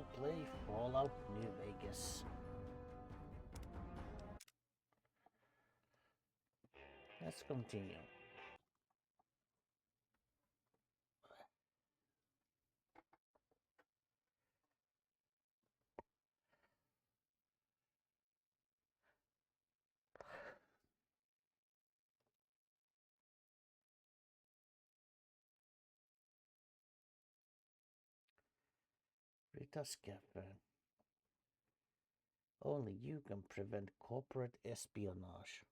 all play Fallout New Vegas. Let's continue. Rita's Cafe. Only you can prevent corporate espionage.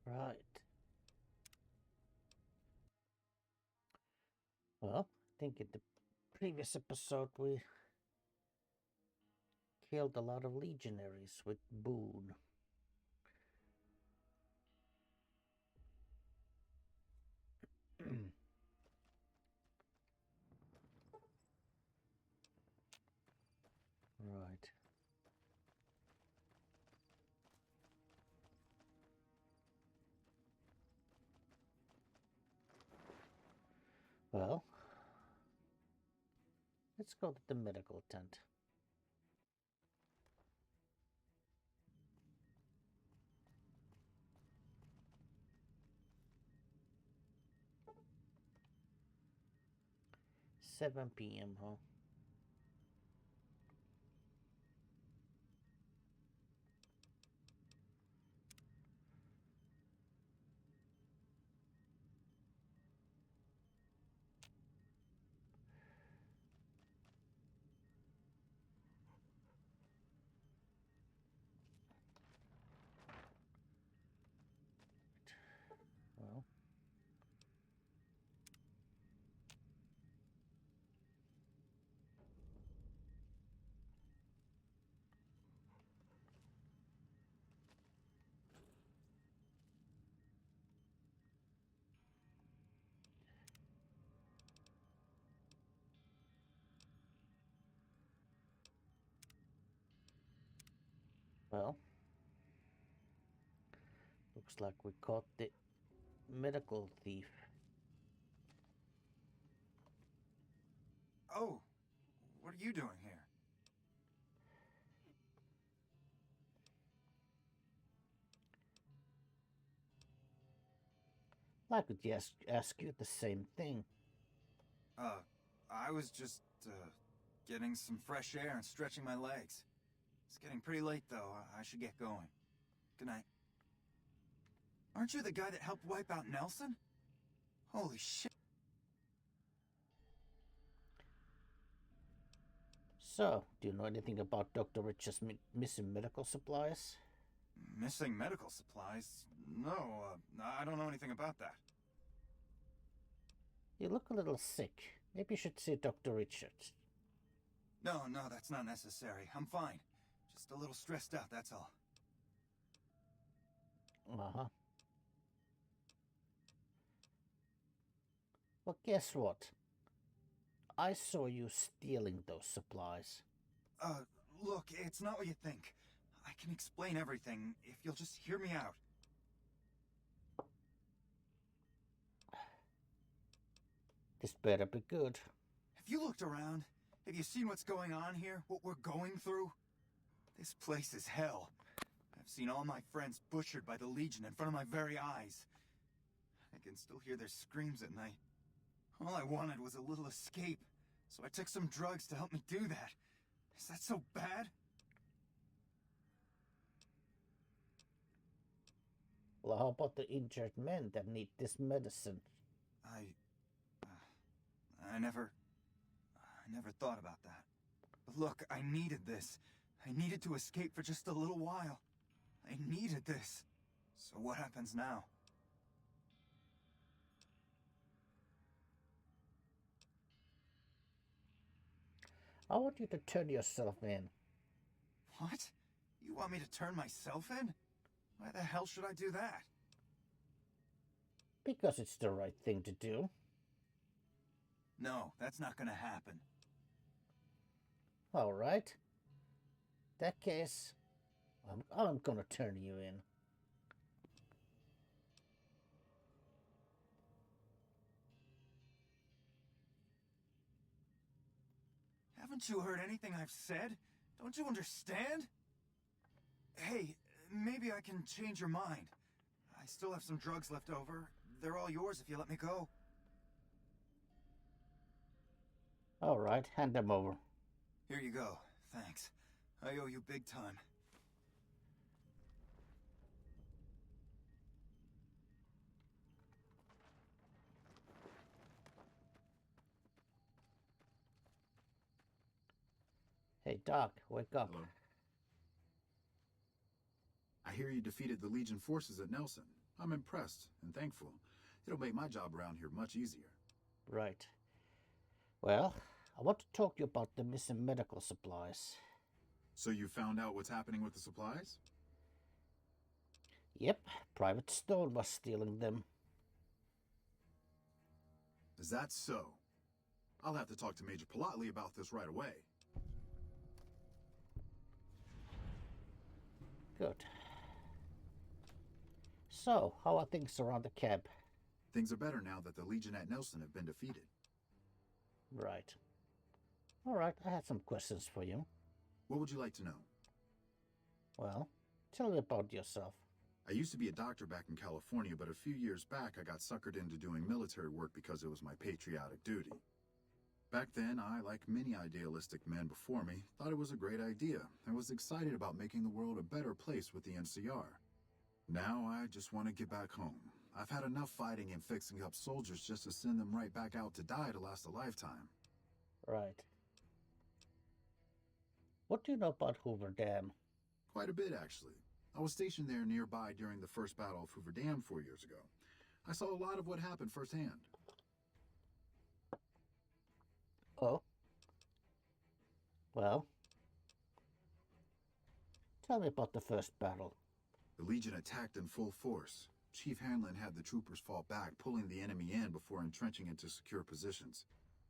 Right. Well, I think in the previous episode we killed a lot of legionaries with Boone. Right. Well, let's go to the medical tent. $7 p.m., huh? Well, well, looks like we caught the medical thief. Oh, what are you doing here? I could ask you the same thing. I was just, getting some fresh air and stretching my legs. It's getting pretty late, though. I should get going. Good night. Aren't you the guy that helped wipe out Nelson? Holy shit. So, do you know anything about Dr. Rich's missing medical supplies? Missing medical supplies? No, I don't know anything about that. You look a little sick. Maybe you should see Dr. Richards. No, that's not necessary. I'm fine. Just a little stressed out, that's all. Uh-huh. Well, guess what? I saw you stealing those supplies. Look, it's not what you think. I can explain everything if you'll just hear me out. This better be good. Have you looked around? Have you seen what's going on here? What we're going through? This place is hell. I've seen all my friends butchered by the Legion in front of my very eyes. I can still hear their screams at night. All I wanted was a little escape, so I took some drugs to help me do that. Is that so bad? Well, how about the injured men that need this medicine? I never thought about that. But look, I needed this. I needed to escape for just a little while. I needed this. So what happens now? I want you to turn yourself in. What? You want me to turn myself in? Why the hell should I do that? Because it's the right thing to do. No, that's not gonna happen. Alright. In that case, I'm gonna turn you in. Haven't you heard anything I've said? Don't you understand? Hey, maybe I can change your mind. I still have some drugs left over. They're all yours if you let me go. Alright, hand them over. Here you go. Thanks. I owe you big time. Hey, Doc, wake up. Hello. I hear you defeated the Legion forces at Nelson. I'm impressed and thankful. It'll make my job around here much easier. Right. Well, I want to talk to you about the missing medical supplies. So you found out what's happening with the supplies? Yep, Private Stone was stealing them. Is that so? I'll have to talk to Major Polotli about this right away. Good. So, how are things around the camp? Things are better now that the Legion at Nelson have been defeated. Right. Alright, I had some questions for you. What would you like to know? Well, tell me about yourself. I used to be a doctor back in California, but a few years back I got suckered into doing military work because it was my patriotic duty. Back then, I, like many idealistic men before me, thought it was a great idea and was excited about making the world a better place with the NCR. Now I just want to get back home. I've had enough fighting and fixing up soldiers just to send them right back out to die to last a lifetime. Right. What do you know about Hoover Dam? Quite a bit, actually. I was stationed there nearby during the first Battle of Hoover Dam 4 years ago. I saw a lot of what happened firsthand. Oh? Well? Tell me about the first battle. The Legion attacked in full force. Chief Hanlon had the troopers fall back, pulling the enemy in before entrenching into secure positions.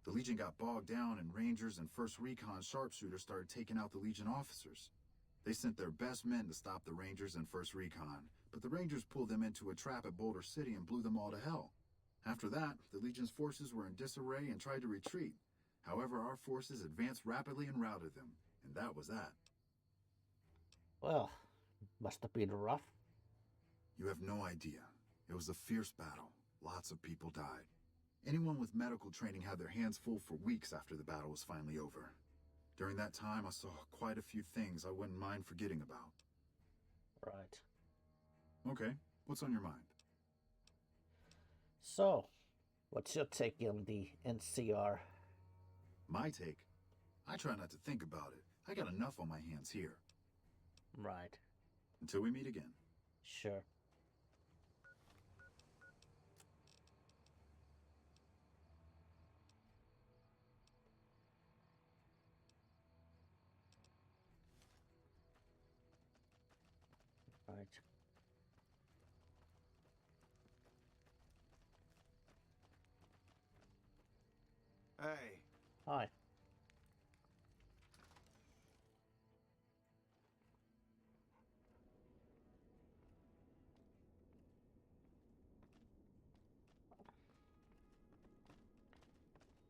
The Legion got bogged down, and Rangers and 1st Recon sharpshooters started taking out the Legion officers. They sent their best men to stop the Rangers and 1st Recon, but the Rangers pulled them into a trap at Boulder City and blew them all to hell. After that, the Legion's forces were in disarray and tried to retreat. However, our forces advanced rapidly and routed them, and that was that. Well, must have been rough. You have no idea. It was a fierce battle. Lots of people died. Anyone with medical training had their hands full for weeks after the battle was finally over. During that time, I saw quite a few things I wouldn't mind forgetting about. Right. Okay, what's on your mind? So, what's your take on the NCR? My take? I try not to think about it. I got enough on my hands here. Right. Until we meet again. Sure. Right. Hey. Hi.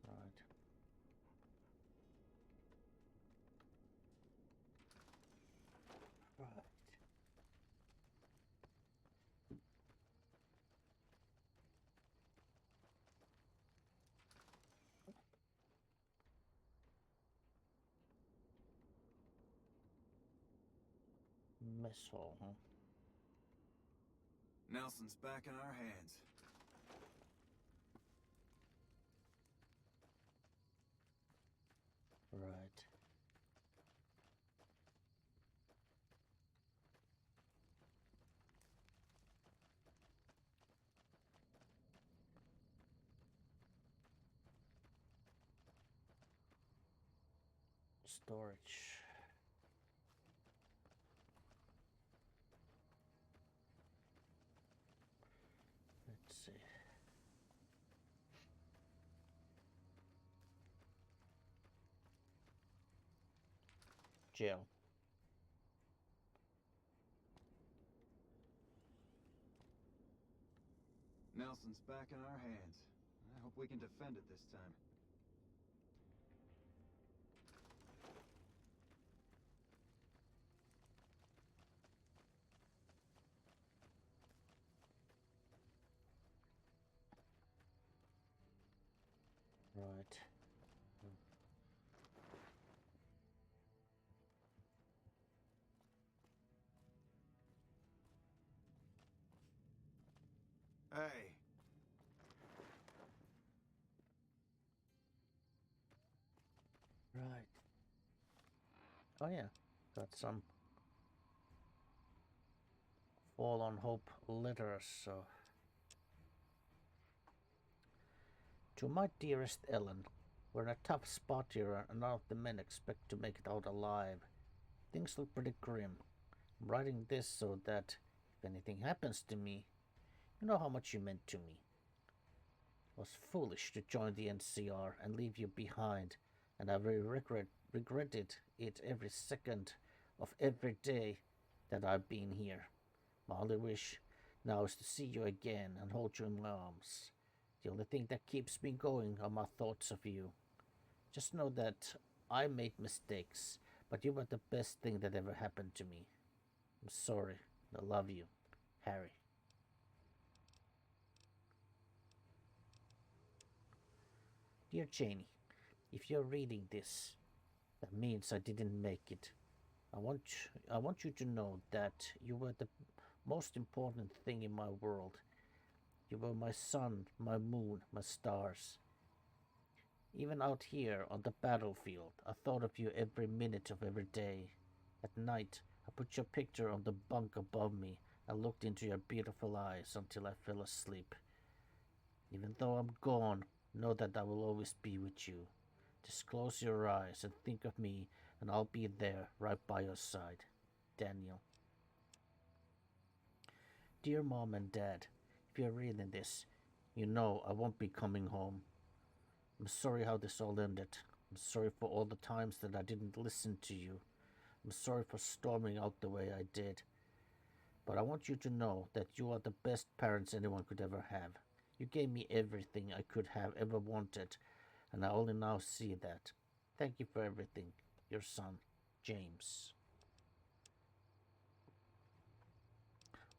Right. Right. Missile, huh? Nelson's back in our hands. Right. Storage. Jill. Nelson's back in our hands. I hope we can defend it this time. Right. Hey. Right. Oh yeah, got some Fallen Hope letters. So, to my dearest Ellen, we're in a tough spot here, and none of the men expect to make it out alive. Things look pretty grim. I'm writing this so that if anything happens to me, you know how much you meant to me. It was foolish to join the NCR and leave you behind, and I've regretted it every second of every day that I've been here. My only wish now is to see you again and hold you in my arms. The only thing that keeps me going are my thoughts of you. Just know that I made mistakes, but you were the best thing that ever happened to me. I'm sorry. I love you, Harry. Dear Janie, if you're reading this, that means I didn't make it. I want you to know that you were the most important thing in my world. You were my sun, my moon, my stars. Even out here on the battlefield, I thought of you every minute of every day. At night, I put your picture on the bunk above me and looked into your beautiful eyes until I fell asleep. Even though I'm gone, know that I will always be with you. Just close your eyes and think of me, and I'll be there right by your side. Daniel. Dear Mom and Dad, if you're reading this, you know I won't be coming home. I'm sorry how this all ended. I'm sorry for all the times that I didn't listen to you. I'm sorry for storming out the way I did. But I want you to know that you are the best parents anyone could ever have. You gave me everything I could have ever wanted, and I only now see that. Thank you for everything. Your son, James.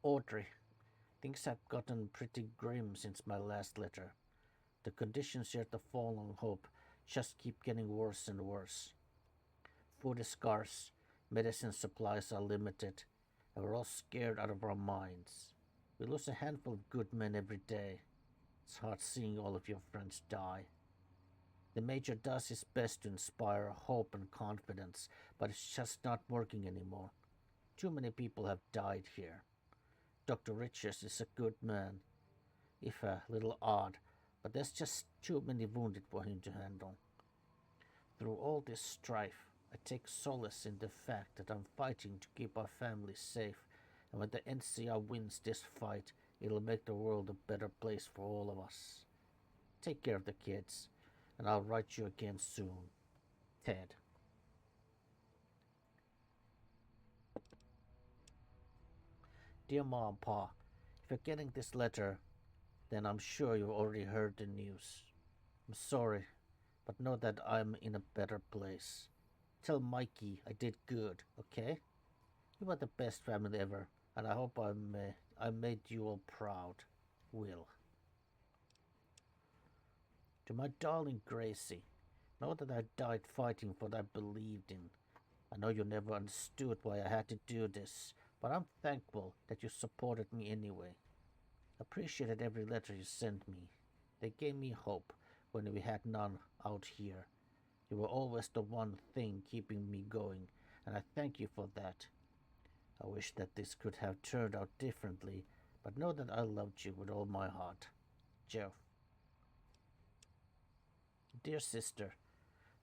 Audrey, things have gotten pretty grim since my last letter. The conditions here at the Fallen Hope just keep getting worse and worse. Food is scarce, medicine supplies are limited, and we're all scared out of our minds. We lose a handful of good men every day. It's hard seeing all of your friends die. The Major does his best to inspire hope and confidence, but it's just not working anymore. Too many people have died here. Dr. Richards is a good man, if a little odd, but there's just too many wounded for him to handle. Through all this strife, I take solace in the fact that I'm fighting to keep our family safe, and when the NCR wins this fight, it'll make the world a better place for all of us. Take care of the kids, and I'll write you again soon. Ted. Dear Mom, Pa, if you're getting this letter, then I'm sure you've already heard the news. I'm sorry, but know that I'm in a better place. Tell Mikey I did good, okay? You are the best family ever, and I hope I made you all proud. Will. To my darling Gracie, know that I died fighting for what I believed in. I know you never understood why I had to do this, but I'm thankful that you supported me anyway. Appreciated every letter you sent me. They gave me hope when we had none out here. You were always the one thing keeping me going, and I thank you for that. I wish that this could have turned out differently, but know that I loved you with all my heart. Jeff. Dear sister,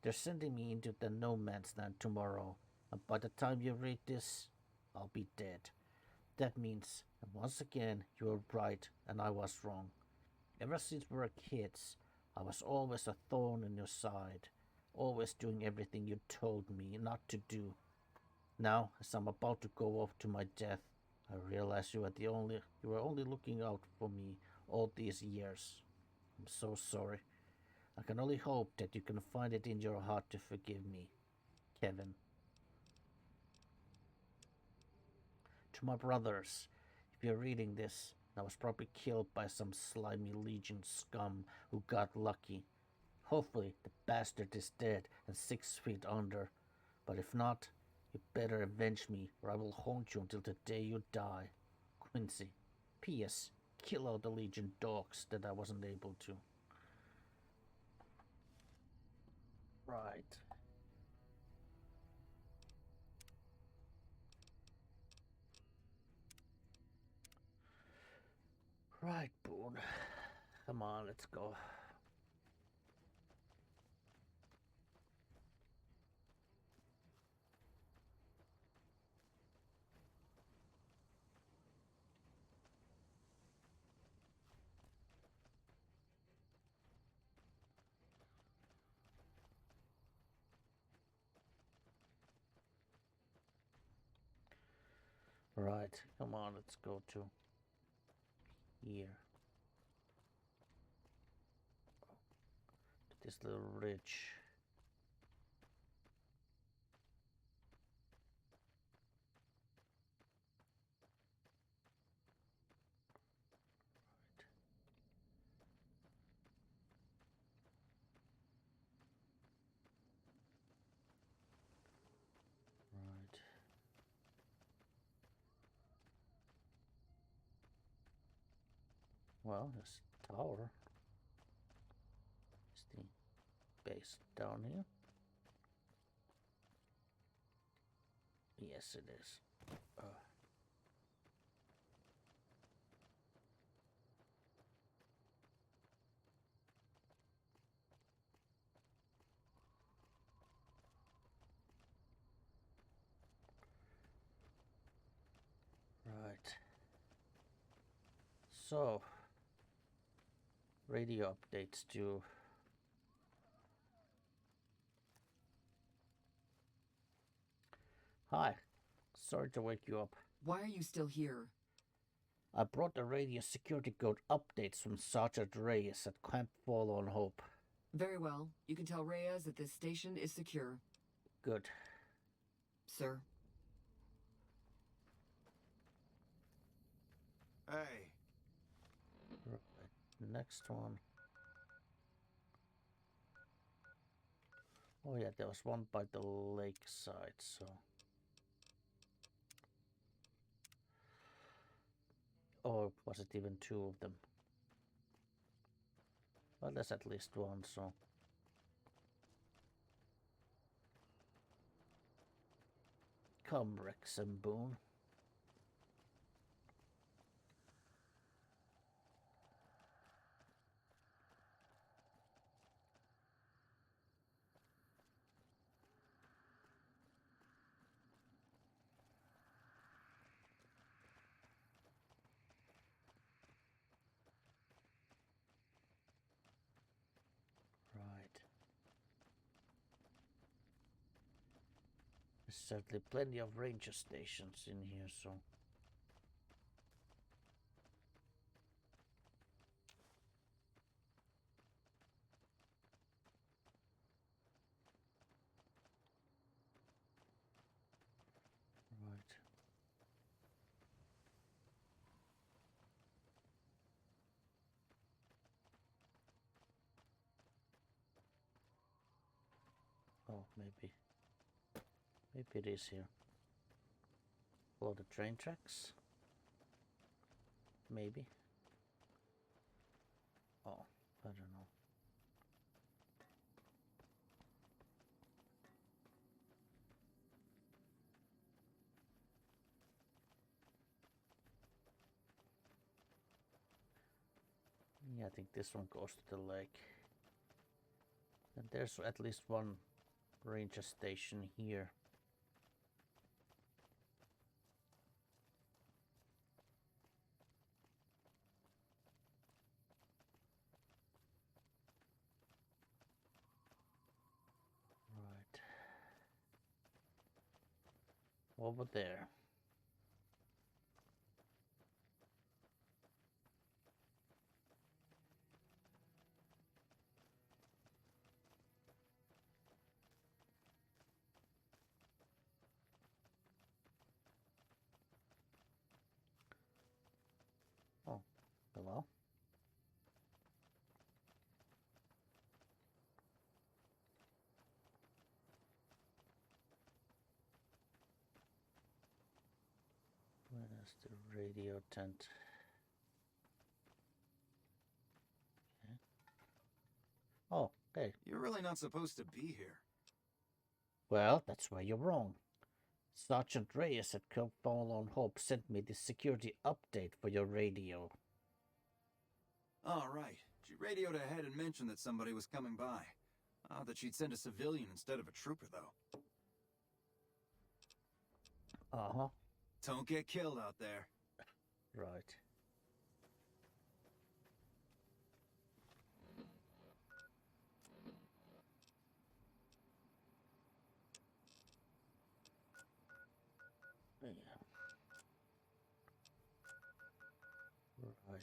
they're sending me into the no man's land tomorrow, and by the time you read this, I'll be dead. That means, and once again, you were right and I was wrong. Ever since we were kids, I was always a thorn in your side, always doing everything you told me not to do. Now, as I'm about to go off to my death, I realize you were only looking out for me all these years. I'm so sorry. I can only hope that you can find it in your heart to forgive me, Kevin. To my brothers, if you're reading this, I was probably killed by some slimy Legion scum who got lucky. Hopefully, the bastard is dead and 6 feet under. But if not, you better avenge me, or I will haunt you until the day you die. Quincy. P.S. Kill all the Legion dogs that I wasn't able to. Right. Right, Boone. Come on, let's go. Right, come on, let's go to here. To this little ridge. Right. Well, this tower is the base down here. Yes, it is. Right. So, radio updates to Hi. Sorry to wake you up. Why are you still here? I brought the radio security code updates from Sergeant Reyes at Camp Forlorn Hope. Very well. You can tell Reyes that this station is secure. Good. Sir. Hey. Right. Next one. Oh yeah, there was one by the lakeside, so... Or was it even two of them? Well, there's at least one, so... Come, Rex and Boone. Right. There's certainly plenty of ranger stations in here, so... Right. Oh, maybe it is here. Or the train tracks? Maybe. Oh, I don't know. Yeah, I think this one goes to the lake. And there's at least one ranger station here. Right. over there. Oh, hello? Where's the radio tent? Okay. Oh, hey. You're really not supposed to be here. Well, that's where you're wrong. Sergeant Reyes at Camp Forlorn Hope sent me this security update for your radio. All right. She radioed ahead and mentioned that somebody was coming by. That she'd send a civilian instead of a trooper, though. Uh-huh. Don't get killed out there. Right. Yeah. Right.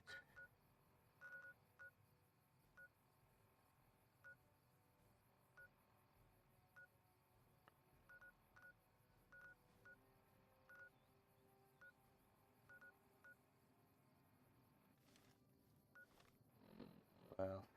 Well.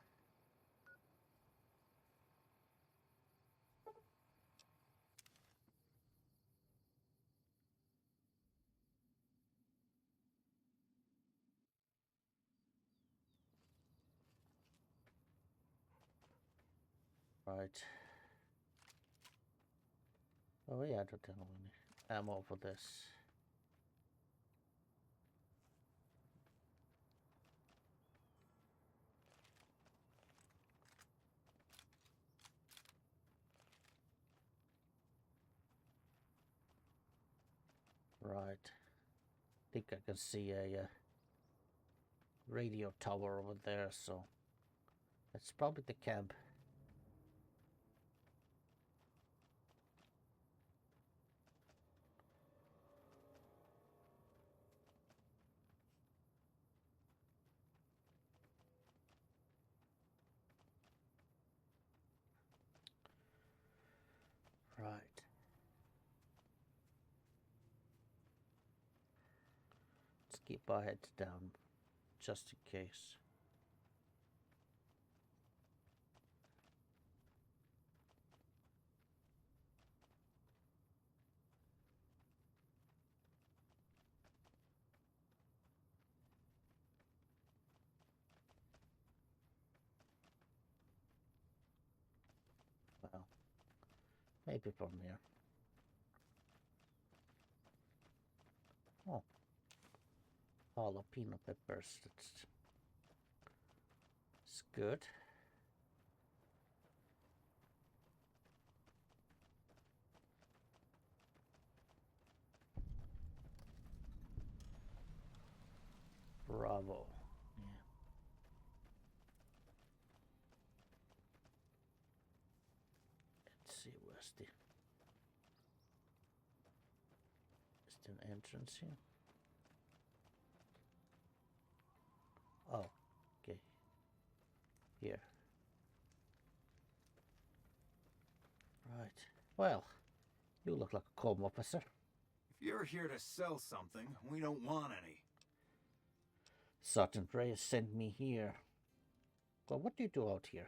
Right. Oh yeah, I don't have any ammo for this. Right. Think I can see a radio tower over there, so that's probably the camp. Right. Let's keep our heads down, just in case. Well, maybe from here. Oh, jalapeno peppers. It's good. Bravo. Yeah. Let's see, where's the... Is there an entrance here? Oh, okay. Here. Right. Well, you look like a calm officer. If you're here to sell something, we don't want any. Sergeant Reyes sent me here. Well, what do you do out here?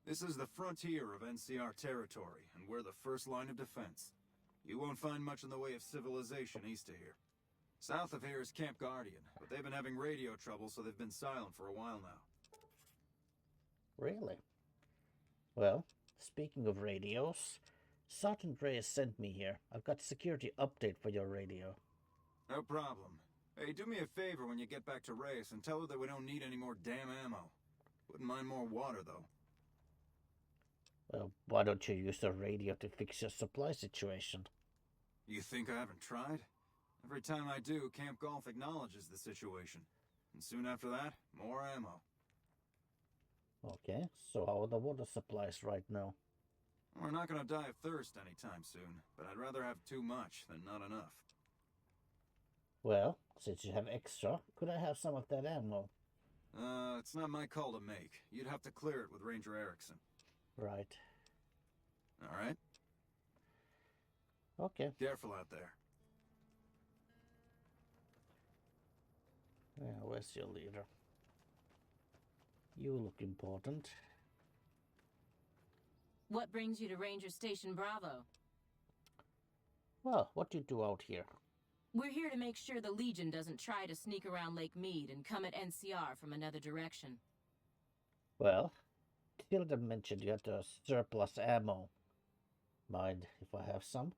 This is the frontier of NCR territory, and we're the first line of defense. You won't find much in the way of civilization east of here. South of here is Camp Guardian, but they've been having radio trouble, so they've been silent for a while now. Really? Well, speaking of radios, Sergeant Reyes sent me here. I've got a security update for your radio. No problem. Hey, do me a favor when you get back to Reyes and tell her that we don't need any more damn ammo. Wouldn't mind more water, though. Well, why don't you use the radio to fix your supply situation? You think I haven't tried? Every time I do, Camp Golf acknowledges the situation. And soon after that, more ammo. Okay, so how are the water supplies right now? We're not gonna die of thirst anytime soon, but I'd rather have too much than not enough. Well, since you have extra, could I have some of that ammo? It's not my call to make. You'd have to clear it with Ranger Erickson. Right. Alright? Okay. Careful out there. Yeah, where's your leader? You look important. What brings you to Ranger Station Bravo? Well, what do you do out here? We're here to make sure the Legion doesn't try to sneak around Lake Mead and come at NCR from another direction. Well, Tilda mentioned you had a surplus ammo. Mind if I have some?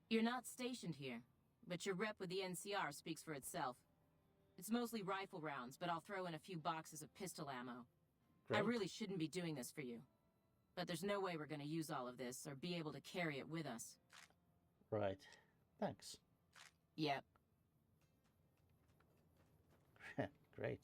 You're not stationed here, but your rep with the NCR speaks for itself. It's mostly rifle rounds, but I'll throw in a few boxes of pistol ammo. Great. I really shouldn't be doing this for you. But there's no way we're going to use all of this or be able to carry it with us. Right. Thanks. Yep. Great. Right.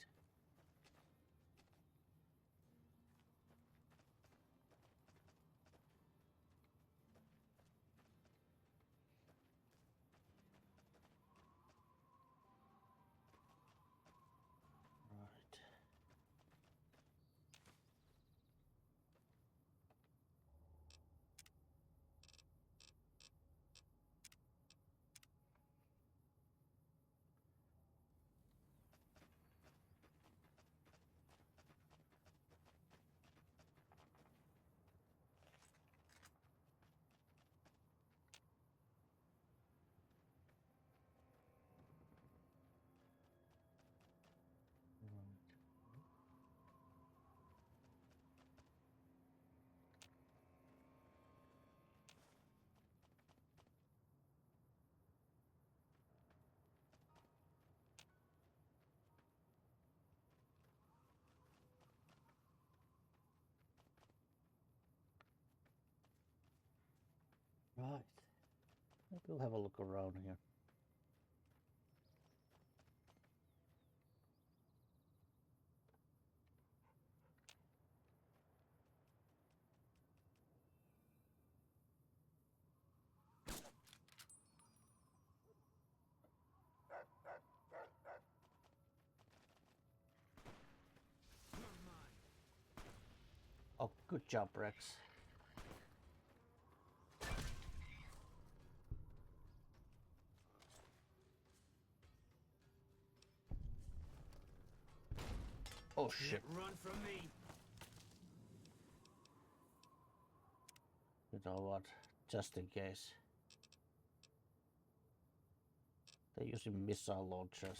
Right. Maybe we'll have a look around here. Oh, good job, Rex. Oh shit. Run from me. You know what? Just in case. They're using missile launchers.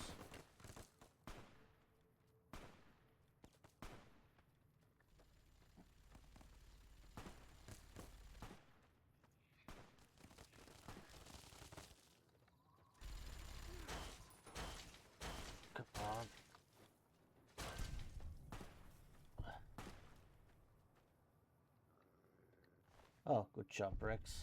Come on. Oh, good job, Rex.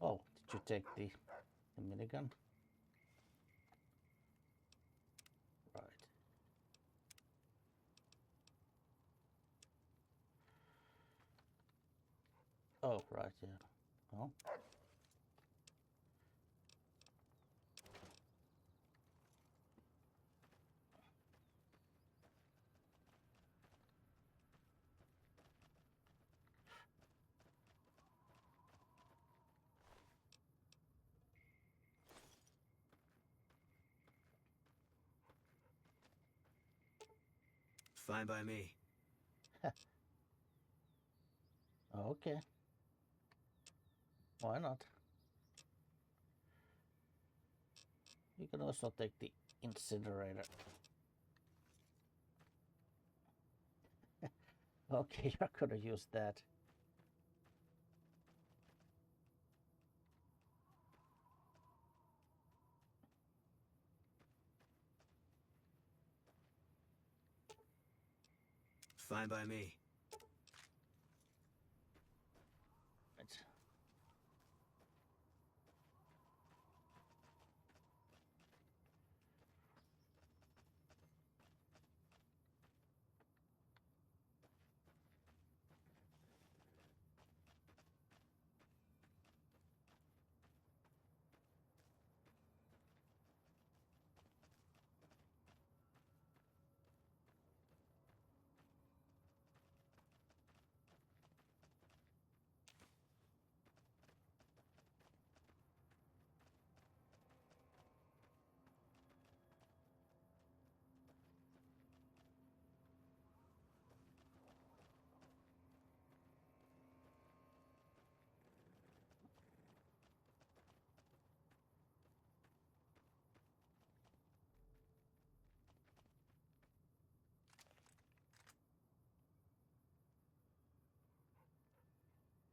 Oh, did you take the minigun? Right. Oh, right, yeah. Oh. Fine by me. Okay. Why not? You can also take the incinerator. Okay, you're gonna use that. Fine by me. Right.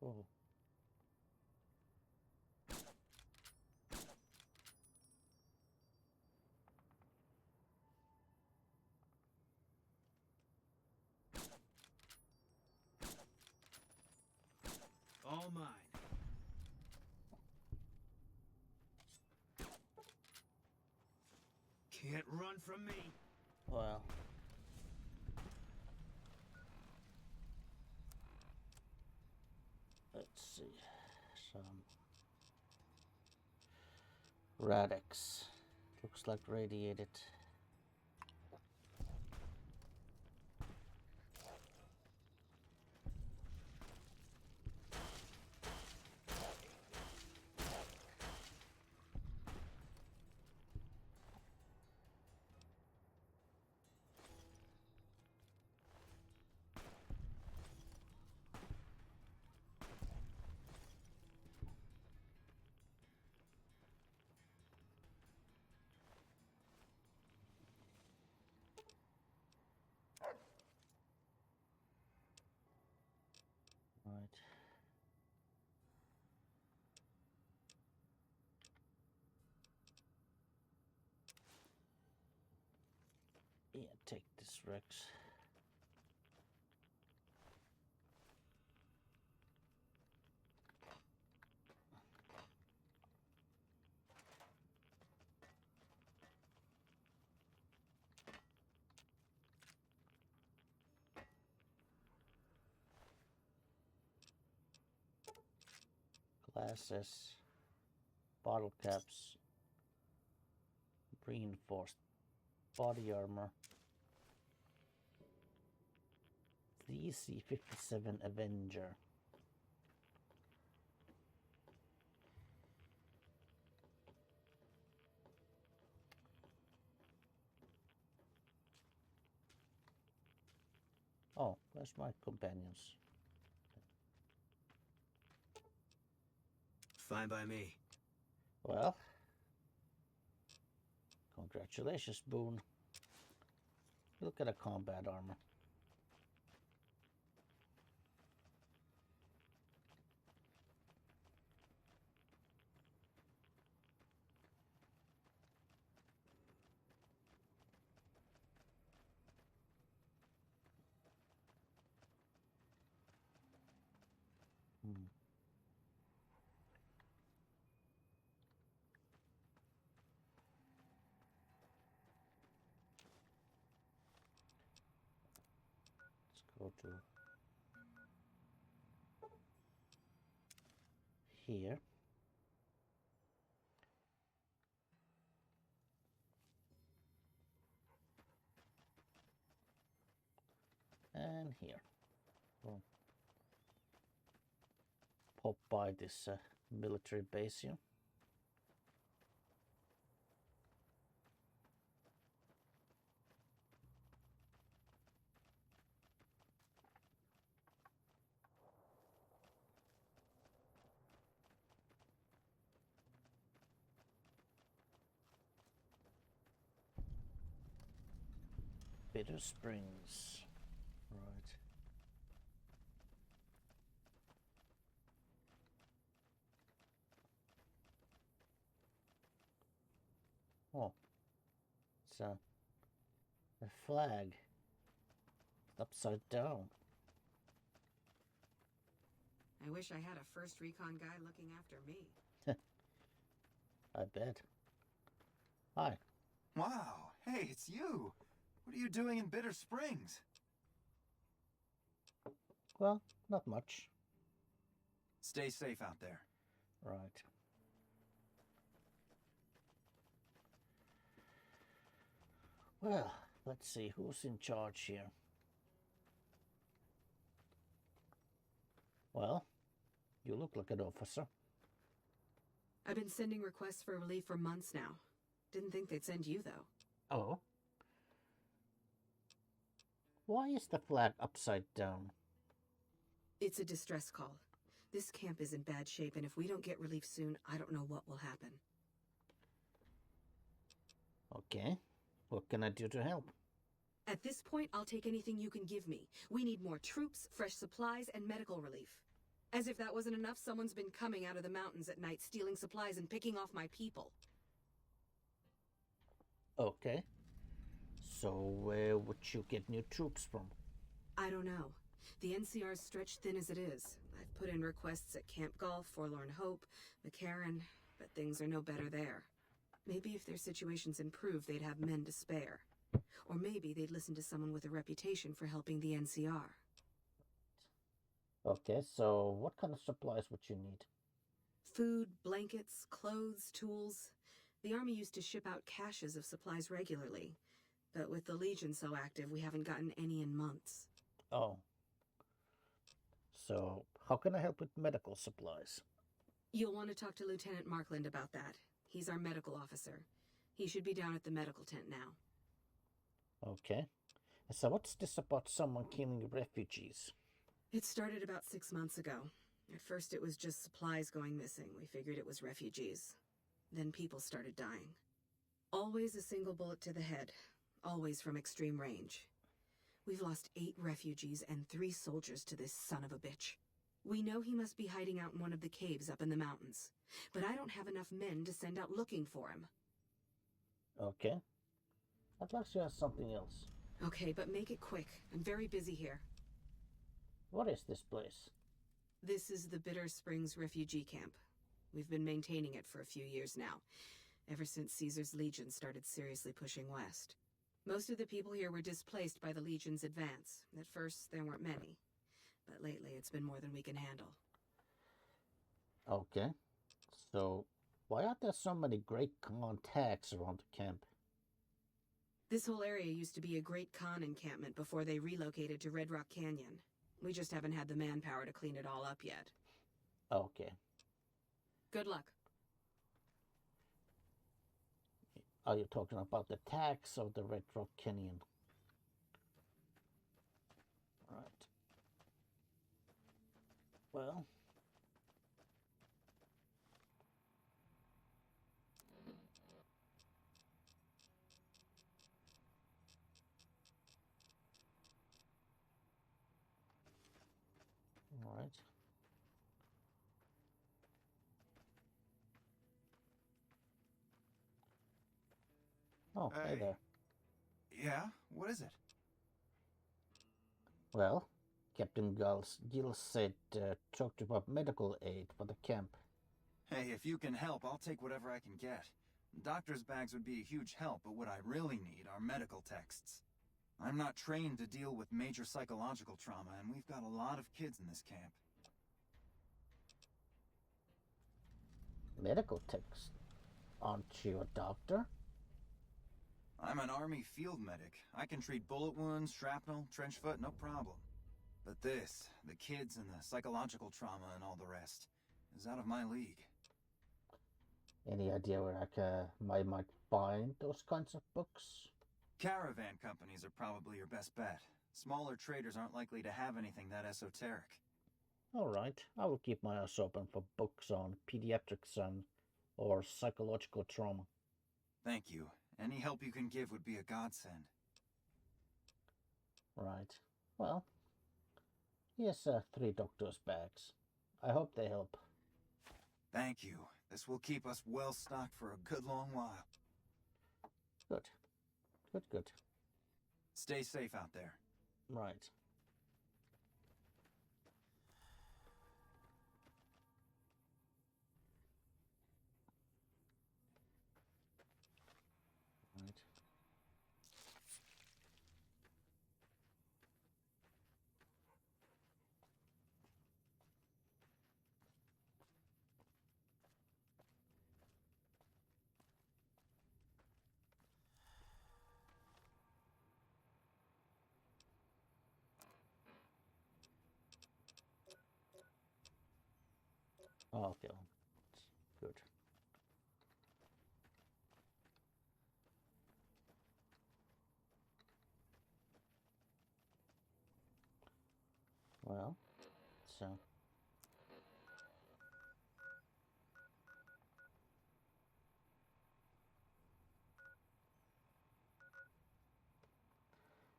Oh. All mine. Can't run from me. Well. Let's see. Some Radix. Looks like radiated. Right. Yeah, take this Rex. Glasses, bottle caps, reinforced body armor, the C-57 Avenger. Oh, where's my companions? Fine by me. Well, congratulations, Boone. Look at the combat armor. Let's go to here. And here. Boom. Pop by this military base here. Bitter Springs. Right. Oh, it's a flag. It's upside down. I wish I had a first recon guy looking after me. I bet. Hi. Wow, hey, it's you. What are you doing in Bitter Springs? Well, not much. Stay safe out there. Right. Well, let's see who's in charge here. Well, you look like an officer. I've been sending requests for relief for months now. Didn't think they'd send you, though. Oh? Why is the flag upside down? It's a distress call. This camp is in bad shape, and if we don't get relief soon, I don't know what will happen. Okay. What can I do to help? At this point, I'll take anything you can give me. We need more troops, fresh supplies, and medical relief. As if that wasn't enough, someone's been coming out of the mountains at night, stealing supplies and picking off my people. Okay. So where would you get new troops from? I don't know. The NCR's stretched thin as it is. I've put in requests at Camp Golf, Forlorn Hope, McCarran, but things are no better there. Maybe if their situations improve, they'd have men to spare. Or maybe they'd listen to someone with a reputation for helping the NCR. Okay, so what kind of supplies would you need? Food, blankets, clothes, tools. The Army used to ship out caches of supplies regularly. But with the Legion so active, we haven't gotten any in months. Oh. So, how can I help with medical supplies? You'll want to talk to Lieutenant Markland about that. He's our medical officer. He should be down at the medical tent now. Okay. So what's this about someone killing refugees? It started about 6 months ago. At first it was just supplies going missing. We figured it was refugees. Then people started dying. Always a single bullet to the head. Always from extreme range. We've lost 8 refugees and 3 soldiers to this son of a bitch. We know he must be hiding out in one of the caves up in the mountains. But I don't have enough men to send out looking for him. Okay. I'd like to ask something else. Okay, but make it quick. I'm very busy here. What is this place? This is the Bitter Springs refugee camp. We've been maintaining it for a few years now, ever since Caesar's Legion started seriously pushing west. Most of the people here were displaced by the Legion's advance. At first, there weren't many. But lately, it's been more than we can handle. Okay. So, why aren't there so many Great Khan tags around the camp? This whole area used to be a Great Khan encampment before they relocated to Red Rock Canyon. We just haven't had the manpower to clean it all up yet. Okay. Good luck. Are you talking about the tags of the Red Rock Canyon? Right. Well. All right. Oh, hey there. Yeah? What is it? Well, Captain Gill said talked about medical aid for the camp. Hey, if you can help, I'll take whatever I can get. Doctor's bags would be a huge help, but what I really need are medical texts. I'm not trained to deal with major psychological trauma, and we've got a lot of kids in this camp. Medical text? Aren't you a doctor? I'm an Army field medic. I can treat bullet wounds, shrapnel, trench foot, no problem. But this, the kids and the psychological trauma and all the rest, is out of my league. Any idea where I might find those kinds of books? Caravan companies are probably your best bet. Smaller traders aren't likely to have anything that esoteric. Alright, I will keep my eyes open for books on pediatrics or psychological trauma. Thank you. Any help you can give would be a godsend. Right. Well, here's 3 doctor's bags. I hope they help. Thank you. This will keep us well stocked for a good long while. Good. Good. Stay safe out there. Right. Right. Oh, okay. Good. Well, so.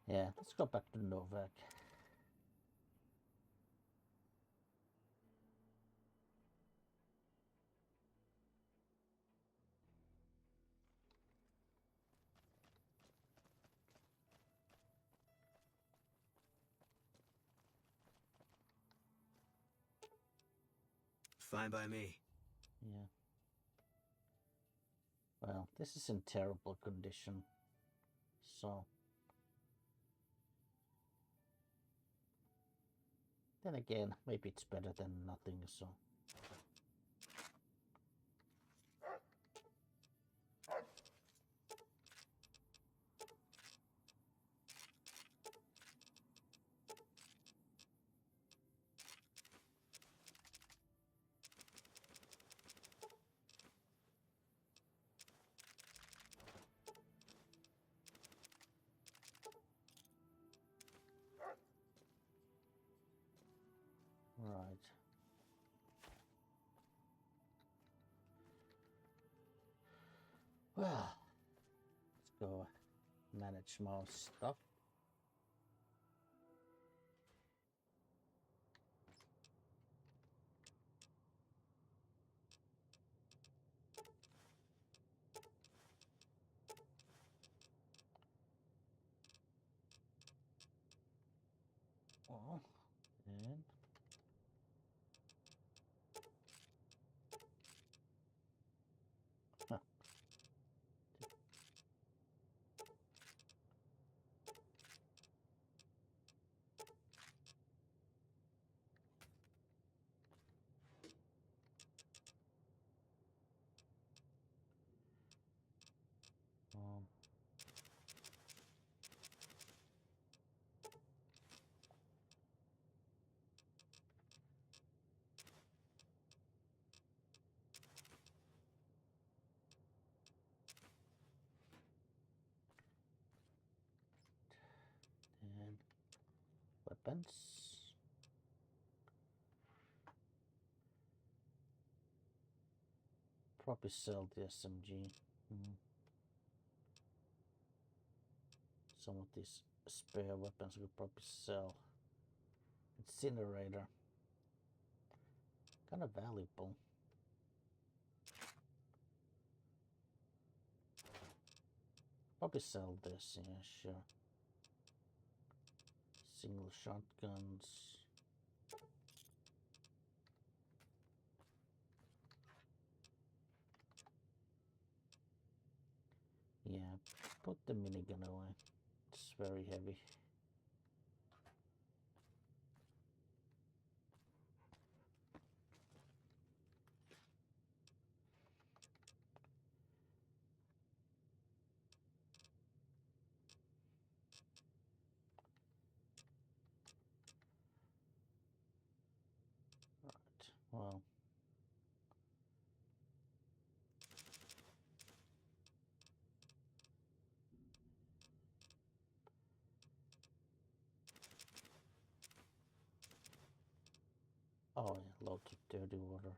Yeah, let's go back to Novak. Fine by me. Yeah. Well, this is in terrible condition. So. Then again, maybe it's better than nothing, so. Right. Well, let's go manage more stuff. Well, and huh. Um, and weapons. Probably sell the SMG. Some of these spare weapons we could probably sell. Incinerator. Kind of valuable. Probably sell this, yeah, sure. Single shotguns. Yeah, put the minigun away. It's very heavy. Right, well. Oh yeah, loads of dirty water.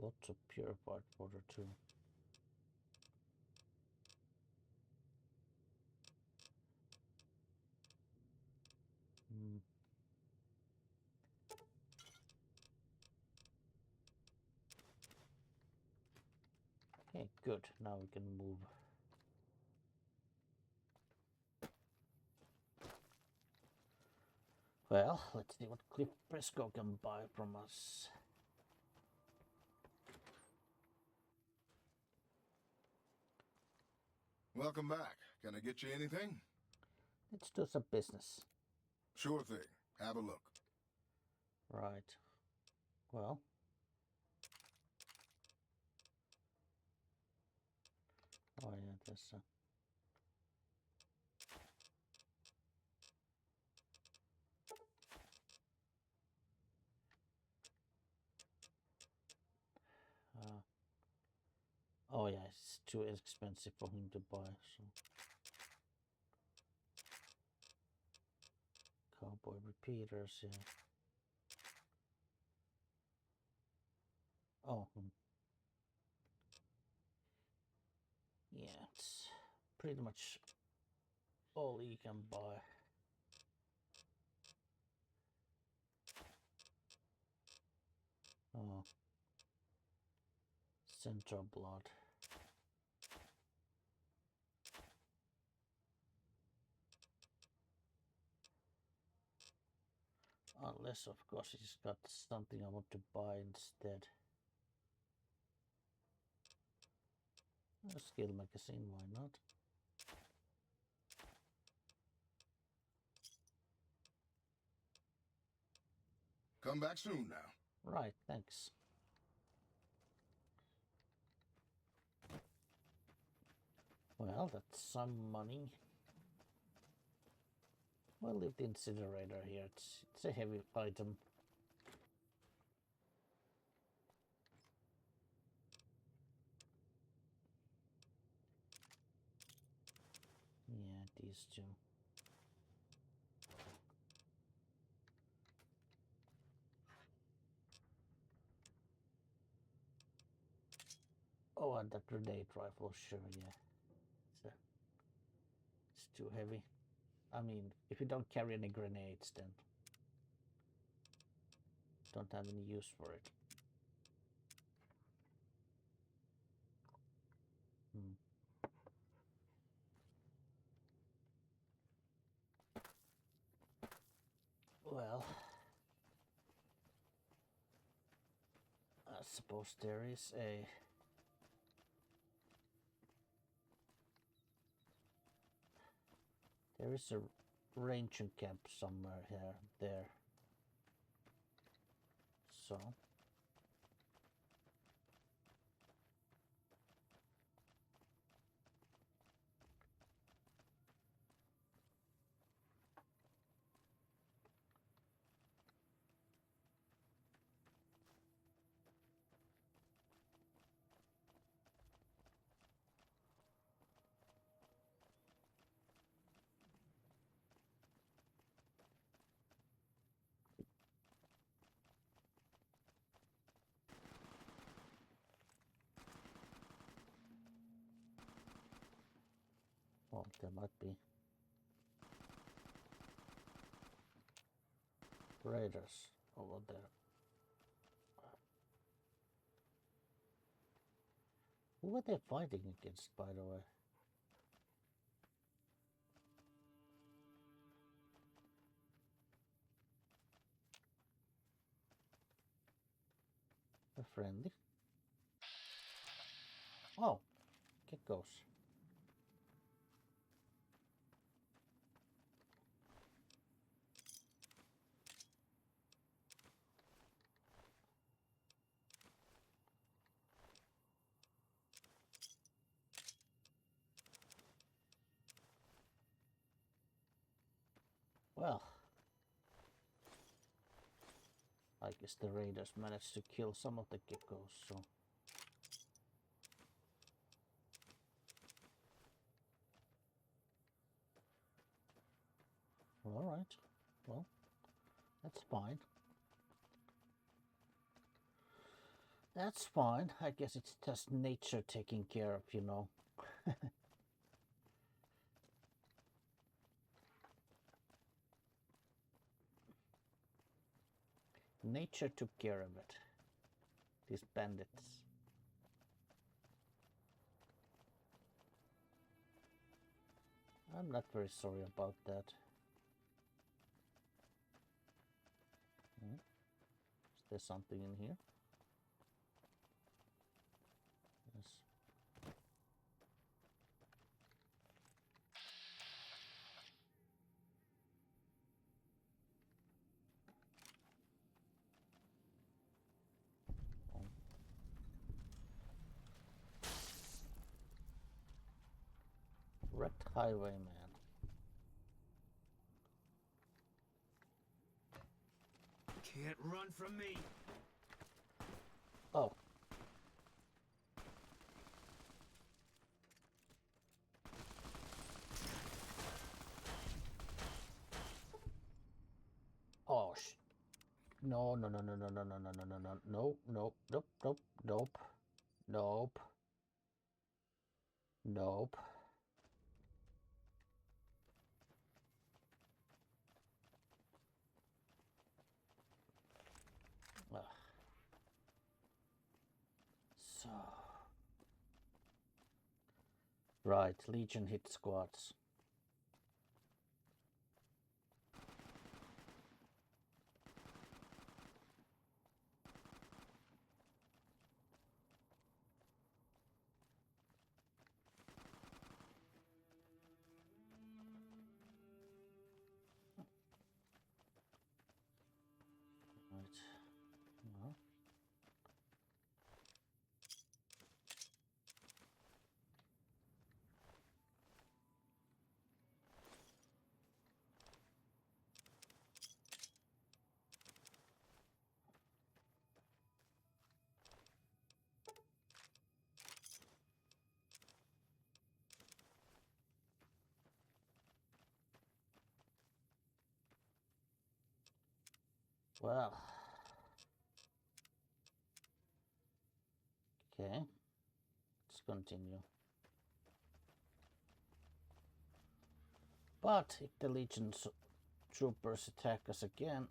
Lots of purified water too. Okay, good. Now we can move. Well, let's see what Cliff Briscoe can buy from us. Welcome back. Can I get you anything? Let's do some business. Sure thing. Have a look. Right. Well. Oh yeah, there's a... oh yeah, it's too expensive for him to buy, so... Cowboy repeaters, yeah. Oh. Yeah, it's pretty much all you can buy. Oh. Central blood. Unless, of course, he's got something I want to buy instead. A skill magazine, why not? Come back soon now. Right, thanks. Well, that's some money. We'll leave the incinerator here. It's a heavy item. Yeah, these two. Oh, and that grenade rifle, sure, yeah. It's too heavy. I mean, if you don't carry any grenades, then don't have any use for it. Well, I suppose there is a ranger camp somewhere there. So well, there might be raiders over there. Who are they fighting against, by the way? A friendly? Oh, geckos. Well, I guess the raiders managed to kill some of the geckos, so alright, well, that's fine. That's fine. I guess it's just nature taking care of, you know. Nature took care of it. These bandits. I'm not very sorry about that. Is there something in here? Yes. Wrecked highwayman. Can't run from me. Oh. Oh, no, no, no, no, no, no, no, no, no, no, no, no, nope, nope, nope, nope, nope, nope. Ugh. So, right, Legion hit squads. Well, okay, let's continue. But if the Legion's troopers attack us again,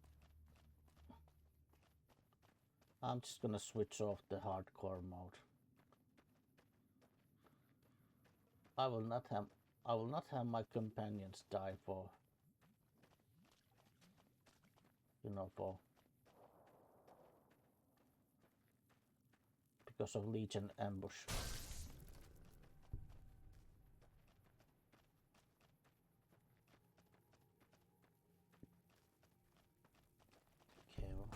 I'm just gonna switch off the hardcore mode. I will not have my companions die for, you know, because of Legion ambush. Okay, well.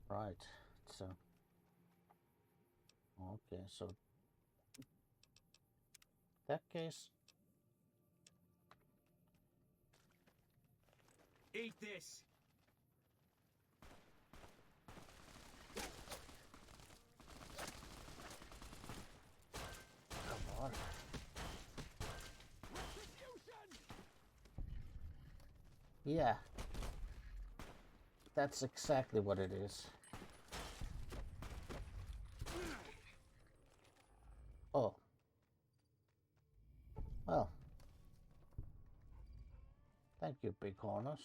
Right, so okay, so that case, Eat this. come on. Yeah, that's exactly what it is. Oh. Well. Thank you, big corners.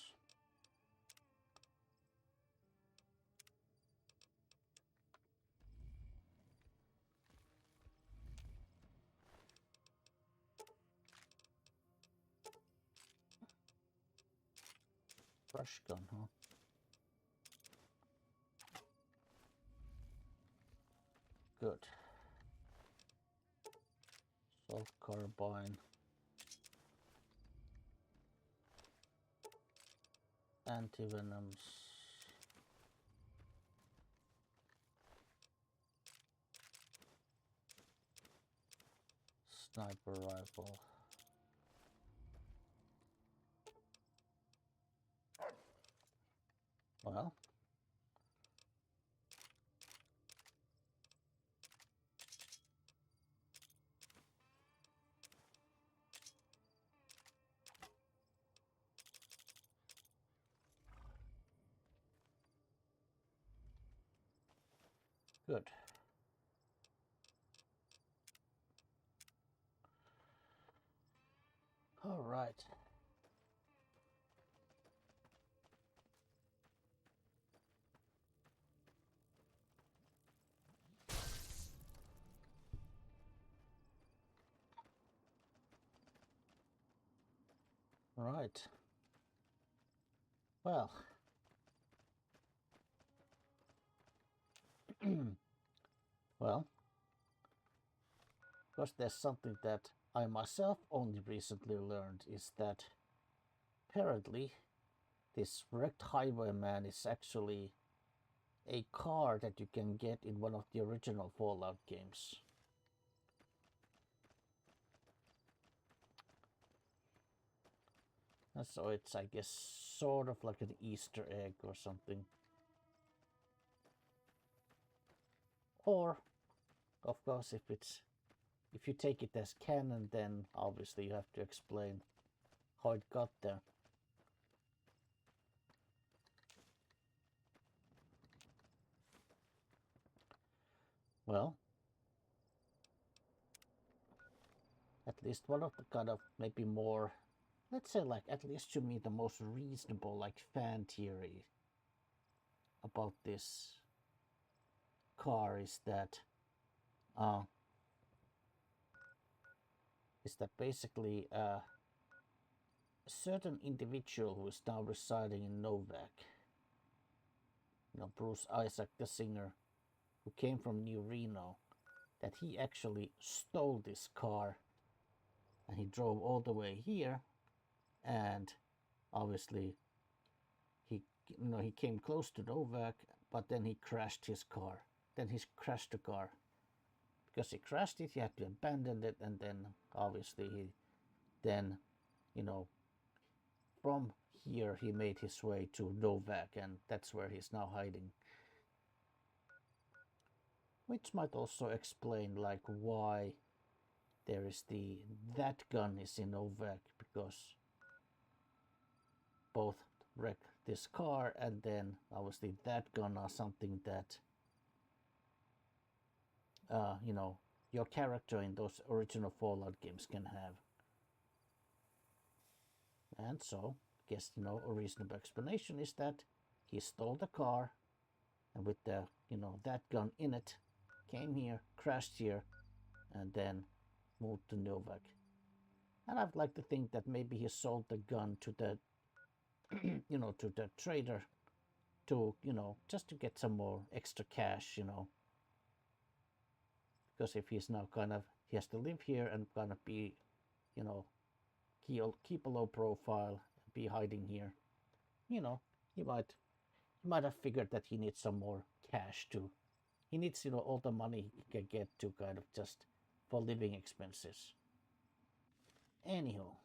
Brush gun, huh? Good. Salt carbine. Anti-venoms. Sniper rifle. Well. Good. All right. Right. Well. Well. Because there's something that I myself only recently learned is that apparently this wrecked highwayman is actually a car that you can get in one of the original Fallout games. And so it's, I guess, sort of like an Easter egg or something. Or, of course, if you take it as canon, then obviously you have to explain how it got there. Well, at least one of the kind of maybe more, let's say, like, at least to me, the most reasonable, like, fan theory about this car is that basically a certain individual who is now residing in Novak, you know, Bruce Isaac, the singer, who came from New Reno, that he actually stole this car and he drove all the way here, and obviously he came close to Novak, but then he crashed his car. Then he crashed the car. Because he crashed it, he had to abandon it, and then obviously from here he made his way to Novak, and that's where he's now hiding. Which might also explain like why there is that gun is in Novak, because both wreck this car and then obviously that gun are something that you know, your character in those original Fallout games can have. And so, guess, you know, a reasonable explanation is that he stole the car and with the, you know, that gun in it, came here, crashed here, and then moved to Novak. And I'd like to think that maybe he sold the gun to the, you know, to the trader to, you know, just to get some more extra cash, you know. Because if he's now kind of, he has to live here and kind of be, you know, keep a low profile, be hiding here, you know, he might have figured that he needs some more cash too. He needs, you know, all the money he can get to kind of just for living expenses. Anyhow,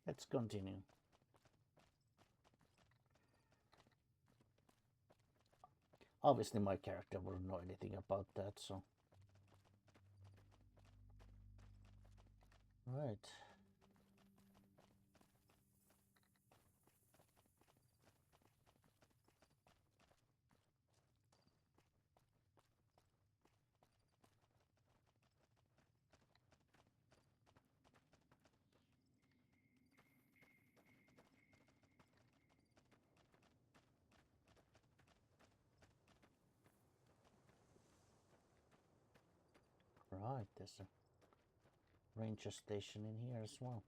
let's continue. Obviously my character wouldn't know anything about that, so. Right. Right, there's a ranger station in here as well.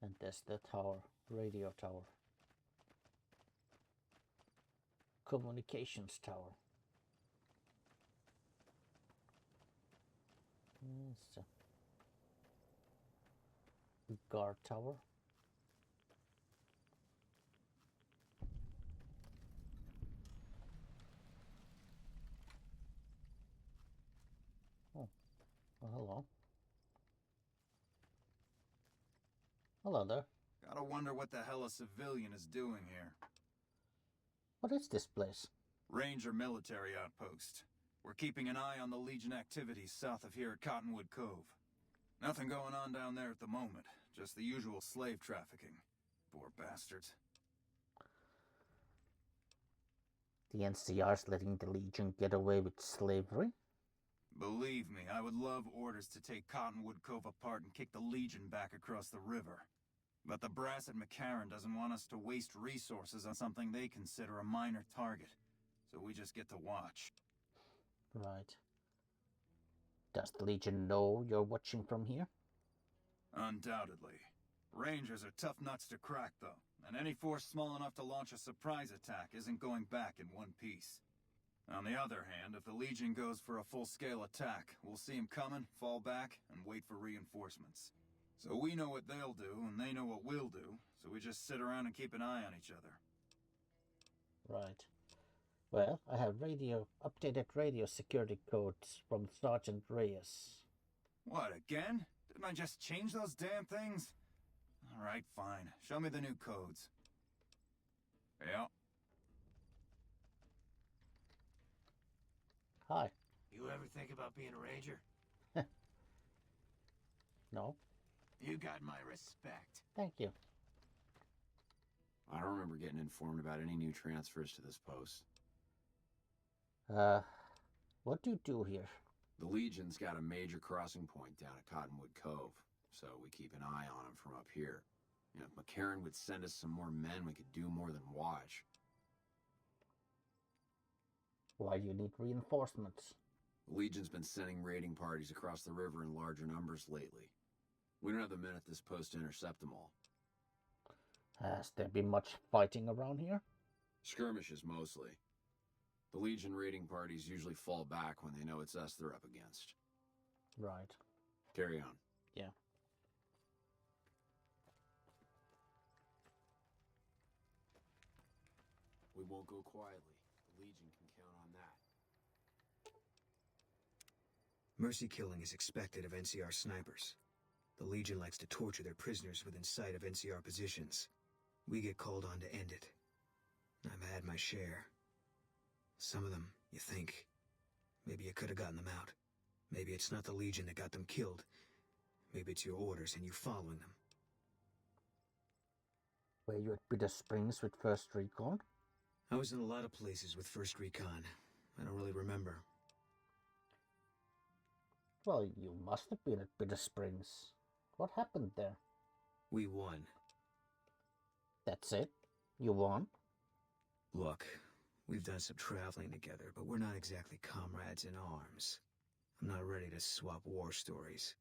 And there's the tower, radio tower. Communications tower. Yes. Guard tower. Oh, well, hello. Hello there. Gotta wonder what the hell a civilian is doing here. What is this place? Ranger military outpost. We're keeping an eye on the Legion activities south of here at Cottonwood Cove. Nothing going on down there at the moment. Just the usual slave trafficking. Poor bastards. The NCR's letting the Legion get away with slavery? Believe me, I would love orders to take Cottonwood Cove apart and kick the Legion back across the river. But the brass at McCarran doesn't want us to waste resources on something they consider a minor target. So we just get to watch. Right. Does the Legion know you're watching from here? Undoubtedly. Rangers are tough nuts to crack, though, and any force small enough to launch a surprise attack isn't going back in one piece. On the other hand, if the Legion goes for a full-scale attack, we'll see them coming, fall back, and wait for reinforcements. So we know what they'll do, and they know what we'll do, so we just sit around and keep an eye on each other. Right. Well, I have updated radio security codes from Sergeant Reyes. What, again? Didn't I just change those damn things? Alright, fine. Show me the new codes. Yeah. Hi. You ever think about being a ranger? No. You got my respect. Thank you. I don't remember getting informed about any new transfers to this post. What do you do here? The Legion's got a major crossing point down at Cottonwood Cove, so we keep an eye on them from up here. You know, if McCarran would send us some more men, we could do more than watch. Why do you need reinforcements? The Legion's been sending raiding parties across the river in larger numbers lately. We don't have the men at this post to intercept them all. Has there been much fighting around here? Skirmishes, mostly. The Legion raiding parties usually fall back when they know it's us they're up against. Right. Carry on. Yeah. We won't go quietly. The Legion can count on that. Mercy killing is expected of NCR snipers. The Legion likes to torture their prisoners within sight of NCR positions. We get called on to end it. I've had my share. Some of them, you think, maybe you could have gotten them out. Maybe it's not the Legion that got them killed. Maybe it's your orders and you following them. Were you at Bitter Springs with 1st Recon? I was in a lot of places with 1st Recon. I don't really remember. Well, you must have been at Bitter Springs. What happened there? We won. That's it? You won? Look, we've done some traveling together, but we're not exactly comrades in arms. I'm not ready to swap war stories.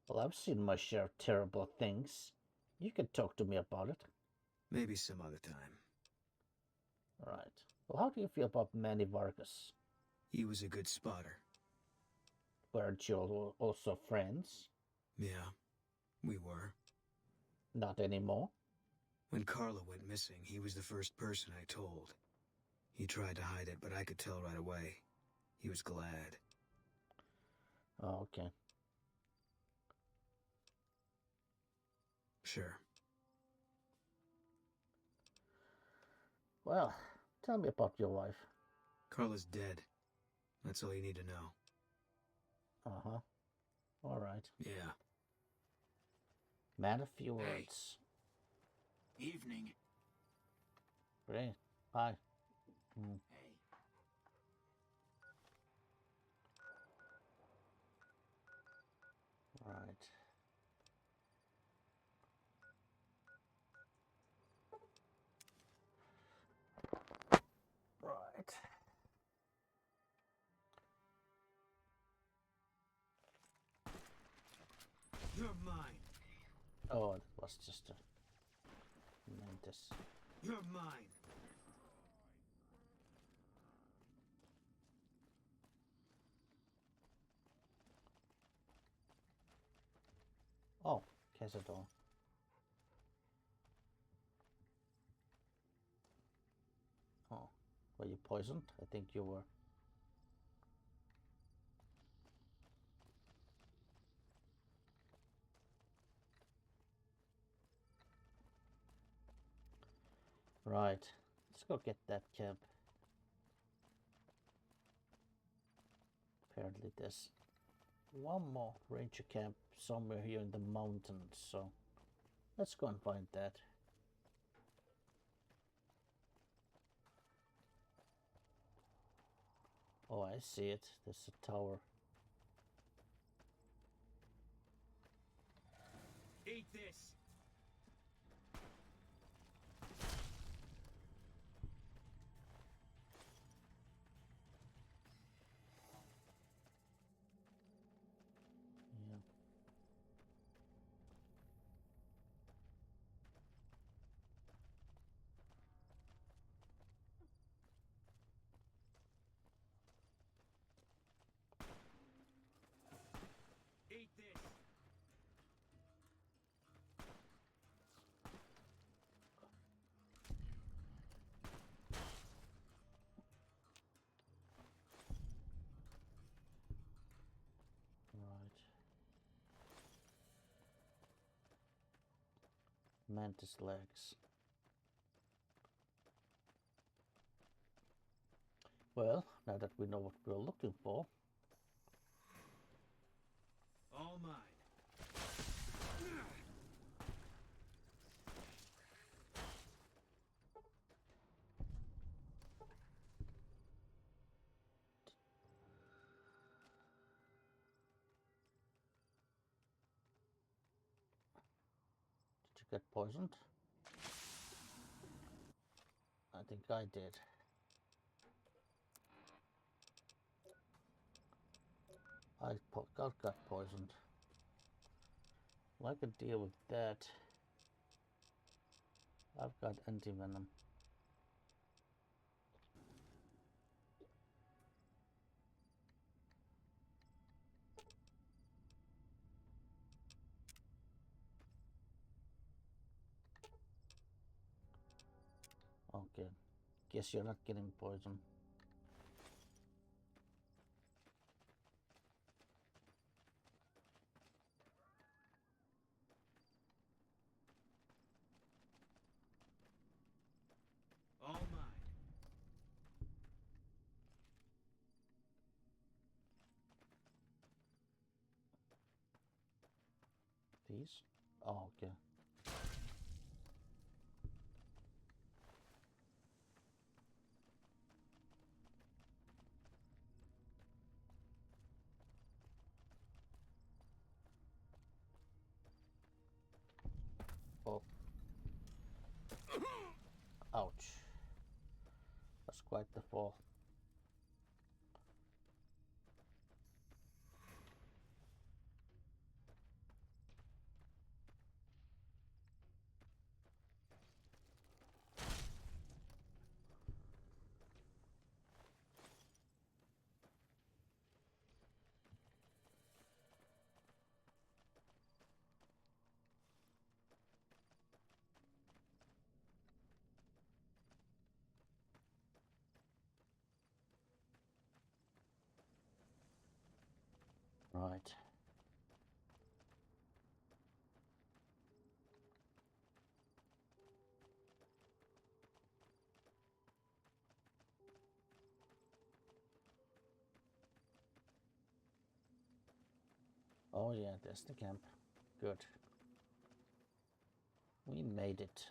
Well, I've seen my share of terrible things. You can talk to me about it. Maybe some other time. Right. Well, how do you feel about Manny Vargas? He was a good spotter. Weren't you also friends? Yeah, we were. Not anymore? When Carla went missing, he was the first person I told. He tried to hide it, but I could tell right away. He was glad. Oh, okay. Sure. Well, tell me about your wife. Carla's dead. That's all you need to know. Uh-huh. All right. Yeah. Man, a few Hey. words. Evening. Great. Bye. Hey. Right. Right. You're mine. Oh, that was just a Mantis. You're mine. Oh, Cazador. Oh, were you poisoned? I think you were. Right. Let's go get that camp. Apparently there's one more ranger camp somewhere here in the mountains, so let's go and find that. Oh, I see it. There's a tower. Eat this. Yeah. Eat this. Right. Mantis legs. Well, now that we know what we're looking for. All mine. Did you get poisoned? I think I did. I got poisoned. Well, I could deal with that. I've got anti-venom. Guess you're not getting poison. All mine. These? Oh, okay. Oh. Ouch. That's quite the fall. Right. Oh yeah, there's the camp. Good. We made it.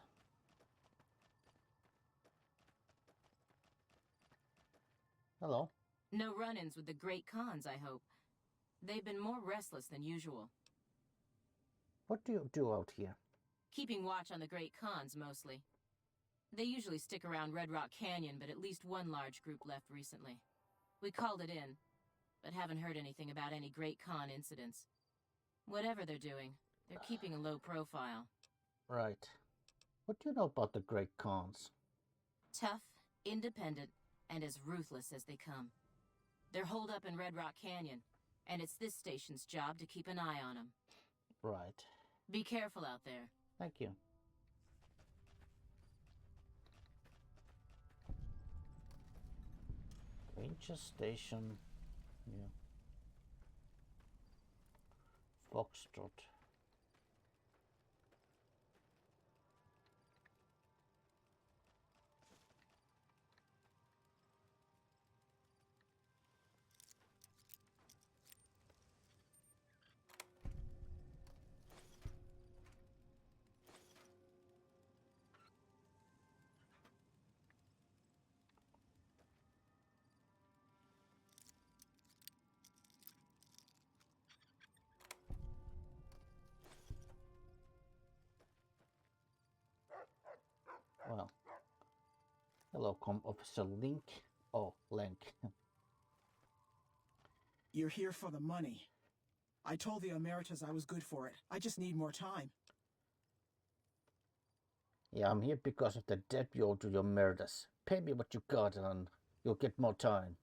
Hello. No run-ins with the Great Khans, I hope. They've been more restless than usual. What do you do out here? Keeping watch on the Great Khans, mostly. They usually stick around Red Rock Canyon, but at least one large group left recently. We called it in, but haven't heard anything about any Great Khan incidents. Whatever they're doing, they're keeping a low profile. Right. What do you know about the Great Khans? Tough, independent, and as ruthless as they come. They're holed up in Red Rock Canyon, and it's this station's job to keep an eye on them. Right. Be careful out there. Thank you. Ranger Station. Yeah. Foxtrot. Well, hello, Officer Link. Oh, Link. You're here for the money. I told the Emeritus I was good for it. I just need more time. Yeah, I'm here because of the debt you owe to your murders. Pay me what you got and you'll get more time.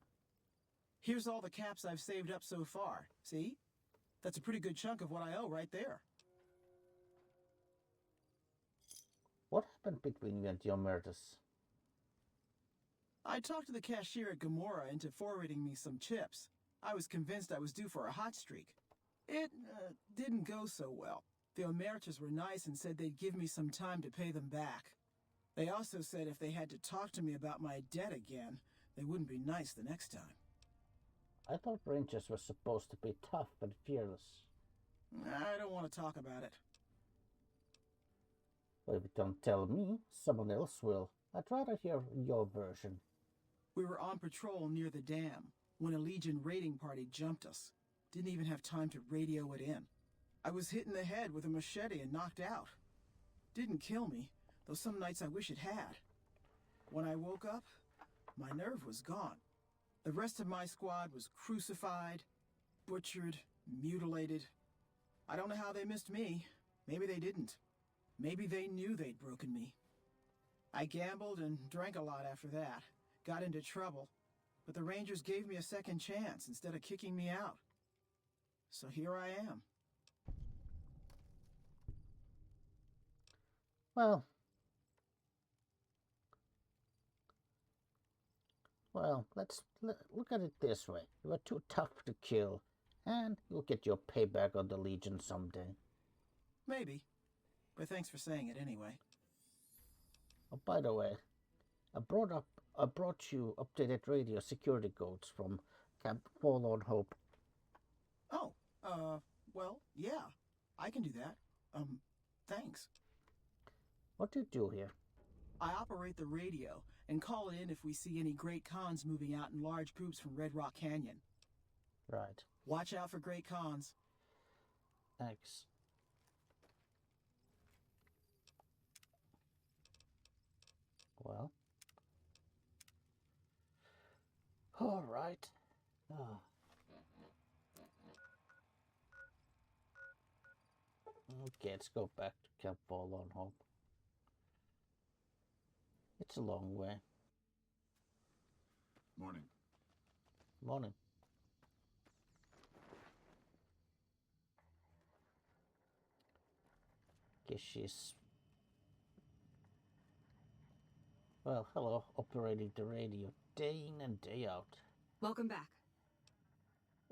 Here's all the caps I've saved up so far. See? That's a pretty good chunk of what I owe right there. What happened between you and your murders? I talked to the cashier at Gamora into forwarding me some chips. I was convinced I was due for a hot streak. It didn't go so well. The Emeritus were nice and said they'd give me some time to pay them back. They also said if they had to talk to me about my debt again, they wouldn't be nice the next time. I thought Rangers were supposed to be tough but fearless. I don't want to talk about it. Well, if you don't tell me, someone else will. I'd rather hear your version. We were on patrol near the dam when a Legion raiding party jumped us. Didn't even have time to radio it in. I was hit in the head with a machete and knocked out. Didn't kill me, though some nights I wish it had. When I woke up, my nerve was gone. The rest of my squad was crucified, butchered, mutilated. I don't know how they missed me. Maybe they didn't. Maybe they knew they'd broken me. I gambled and drank a lot after that. Got into trouble. But the Rangers gave me a second chance instead of kicking me out. So here I am. Well, Well, look at it this way. You are too tough to kill, and you'll get your payback on the Legion someday. Maybe. But thanks for saying it anyway. Oh, by the way, I brought you updated radio security codes from Camp Forlorn Hope. Oh, well, yeah. I can do that. Thanks. What do you do here? I operate the radio and call in if we see any great cons moving out in large groups from Red Rock Canyon. Right. Watch out for great cons. Thanks. Well. All right. Oh. Okay, let's go back to Camp Forlorn Hope. It's a long way. Morning. Morning. Guess she's... Well, hello, operating the radio day in and day out. Welcome back.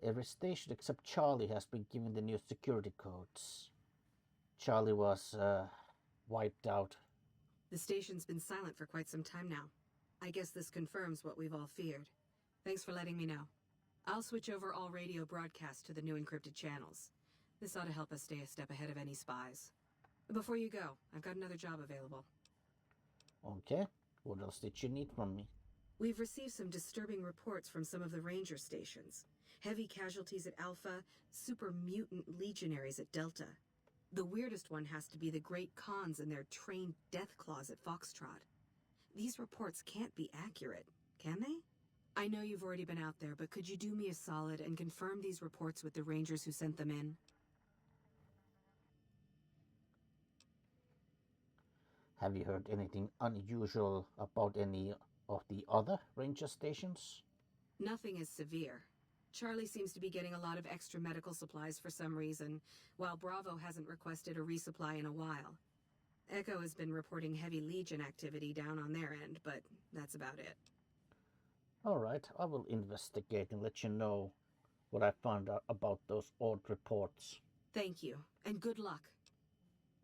Every station except Charlie has been given the new security codes. Charlie was, wiped out. The station's been silent for quite some time now. I guess this confirms what we've all feared. Thanks for letting me know. I'll switch over all radio broadcasts to the new encrypted channels. This ought to help us stay a step ahead of any spies. Before you go, I've got another job available. Okay, what else did you need from me? We've received some disturbing reports from some of the ranger stations. Heavy casualties at Alpha, super mutant legionaries at Delta. The weirdest one has to be the Great Khans and their trained death claws at Foxtrot. These reports can't be accurate, can they? I know you've already been out there, but could you do me a solid and confirm these reports with the rangers who sent them in? Have you heard anything unusual about any of the other ranger stations? Nothing is severe. Charlie seems to be getting a lot of extra medical supplies for some reason, while Bravo hasn't requested a resupply in a while. Echo has been reporting heavy Legion activity down on their end, but that's about it. All right, I will investigate and let you know what I found out about those odd reports. Thank you, and good luck.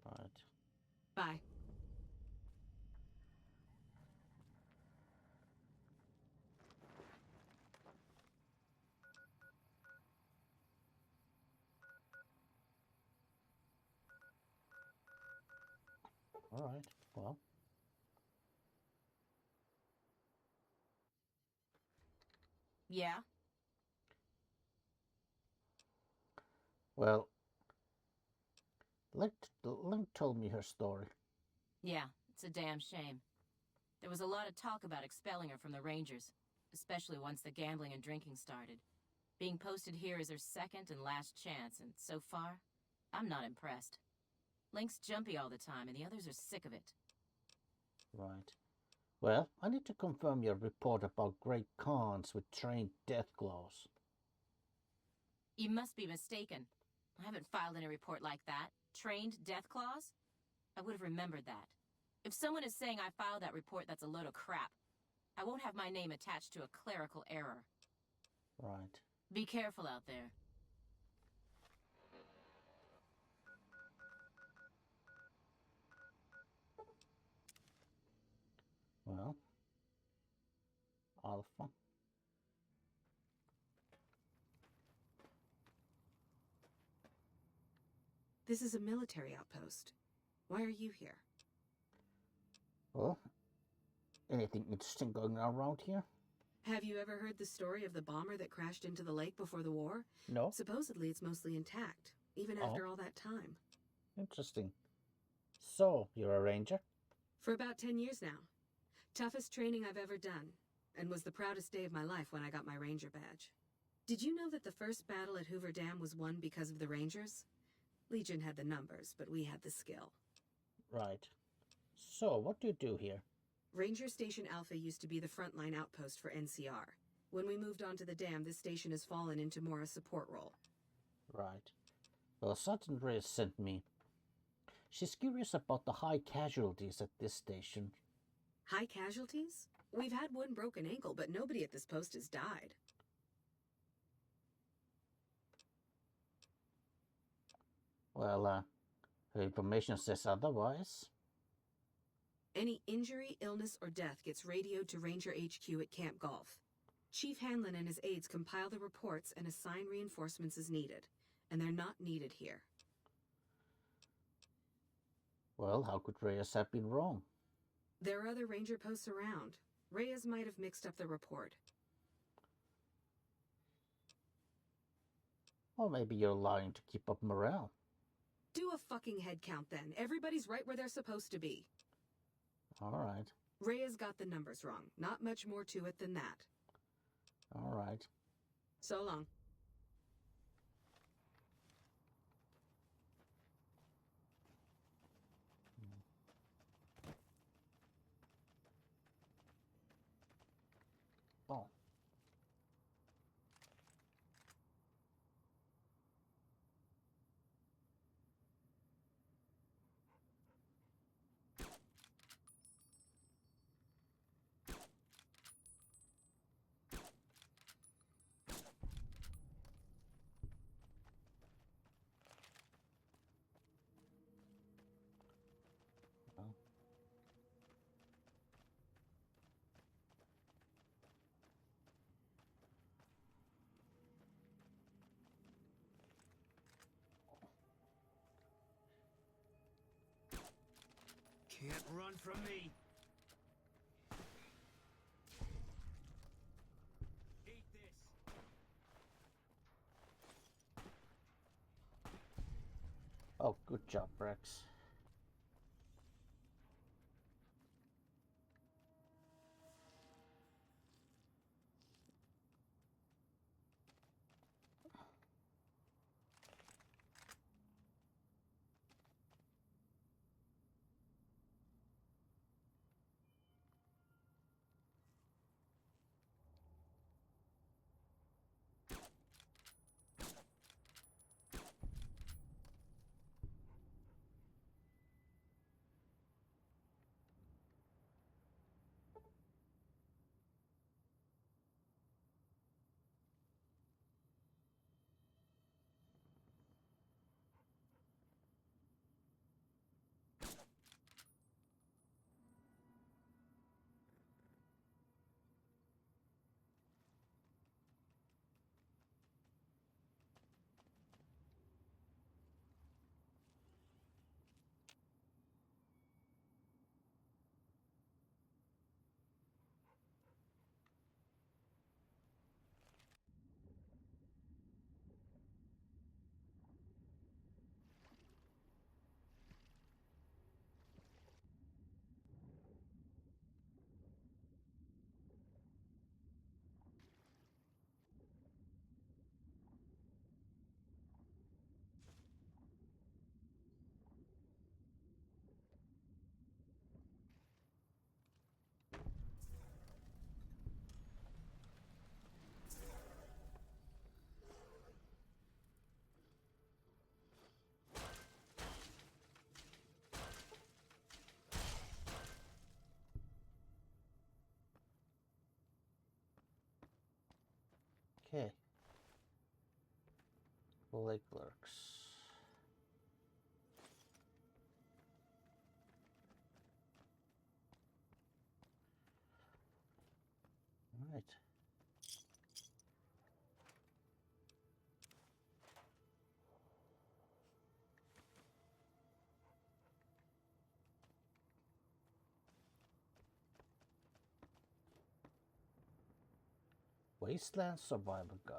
Right. Bye. All right, well. Yeah? Well, Link told me her story. Yeah, it's a damn shame. There was a lot of talk about expelling her from the Rangers, especially once the gambling and drinking started. Being posted here is her second and last chance, and so far, I'm not impressed. Link's jumpy all the time, and the others are sick of it. Right. Well, I need to confirm your report about great Khans with trained death claws. You must be mistaken. I haven't filed any report like that. Trained death claws? I would have remembered that. If someone is saying I filed that report, that's a load of crap. I won't have my name attached to a clerical error. Right. Be careful out there. Well, Alpha. This is a military outpost. Why are you here? Well, anything interesting going on around here? Have you ever heard the story of the bomber that crashed into the lake before the war? No. Supposedly it's mostly intact, even after all that time. Interesting. So, you're a ranger? For about 10 years now. Toughest training I've ever done, and was the proudest day of my life when I got my ranger badge. Did you know that the first battle at Hoover Dam was won because of the Rangers? Legion had the numbers, but we had the skill. Right. So, what do you do here? Ranger Station Alpha used to be the frontline outpost for NCR. When we moved on to the dam, this station has fallen into more a support role. Right. Well, Sergeant Reyes sent me. She's curious about the high casualties at this station. High casualties? We've had one broken ankle, but nobody at this post has died. Well, her information says otherwise. Any injury, illness, or death gets radioed to Ranger HQ at Camp Golf. Chief Hanlon and his aides compile the reports and assign reinforcements as needed, and they're not needed here. Well, how could Reyes have been wrong? There are other Ranger posts around. Reyes might have mixed up the report. Or maybe you're lying to keep up morale. Do a fucking head count then. Everybody's right where they're supposed to be. Alright. Reyes got the numbers wrong. Not much more to it than that. Alright. So long. Oh. Can't run from me. Eat this. Oh, good job, Rex. Okay. Lake Lurks. Alright. Wasteland Survival Guide.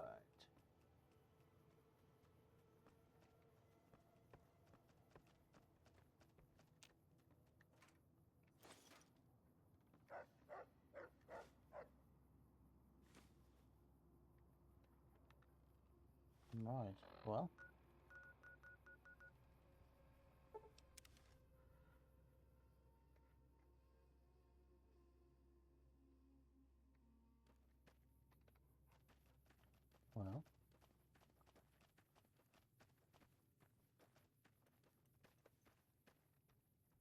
Right, well. Well.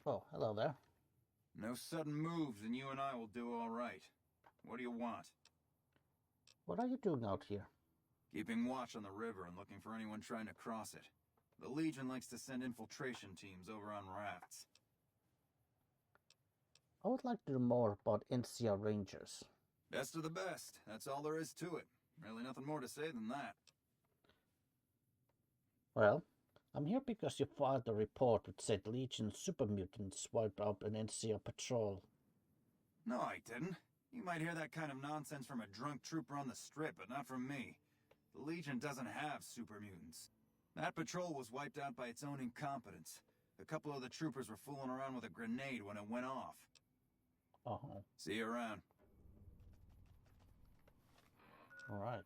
Oh, hello there. No sudden moves and you and I will do all right. What do you want? What are you doing out here? Keeping watch on the river and looking for anyone trying to cross it. The Legion likes to send infiltration teams over on rafts. I would like to know more about NCR Rangers. Best of the best. That's all there is to it. Really nothing more to say than that. Well, I'm here because you filed a report which said Legion super mutants wiped out an NCR patrol. No, I didn't. You might hear that kind of nonsense from a drunk trooper on the strip, but not from me. The Legion doesn't have super mutants. That patrol was wiped out by its own incompetence. A couple of the troopers were fooling around with a grenade when it went off. Uh-huh. See you around. All right.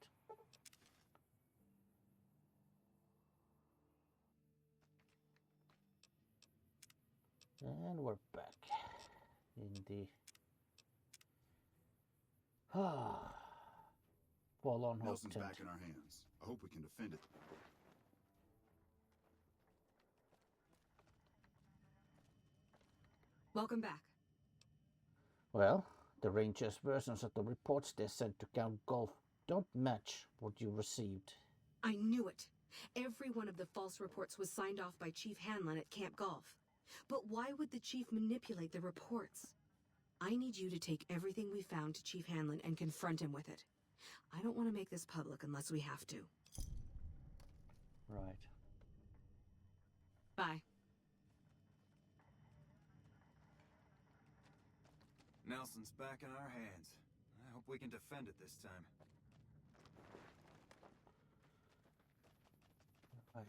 And we're back in the Forlorn Hope Nelson's tent. back in our hands. I hope we can defend it. Welcome back. Well, the Rangers' versions of the reports they sent to Count Golf don't match what you received. I knew it. Every one of the false reports was signed off by Chief Hanlon at Camp Golf. But why would the Chief manipulate the reports? I need you to take everything we found to Chief Hanlon and confront him with it. I don't want to make this public unless we have to. Right. Bye. Nelson's back in our hands. I hope we can defend it this time. Right.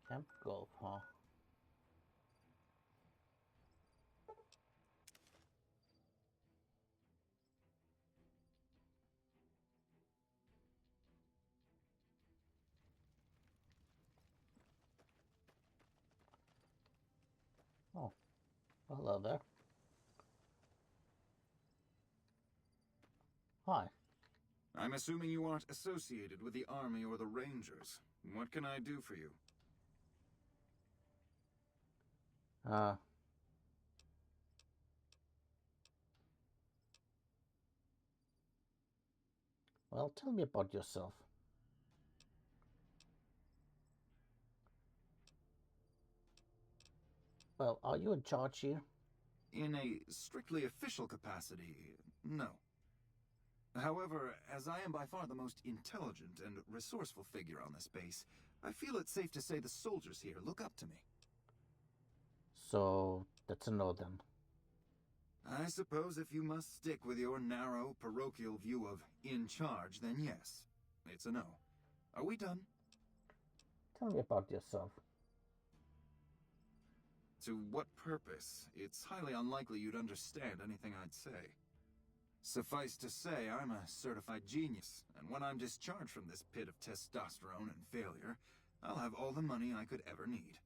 Camp Golf, huh? Oh, hello there. Hi. I'm assuming you aren't associated with the Army or the Rangers. What can I do for you? Well, tell me about yourself. Well, are you in charge here? In a strictly official capacity, no. However, as I am by far the most intelligent and resourceful figure on this base, I feel it's safe to say the soldiers here look up to me. So, that's a no then. I suppose if you must stick with your narrow, parochial view of in charge, then yes, it's a no. Are we done? Tell me about yourself. To what purpose? It's highly unlikely you'd understand anything I'd say. Suffice to say, I'm a certified genius, and when I'm discharged from this pit of testosterone and failure, I'll have all the money I could ever need.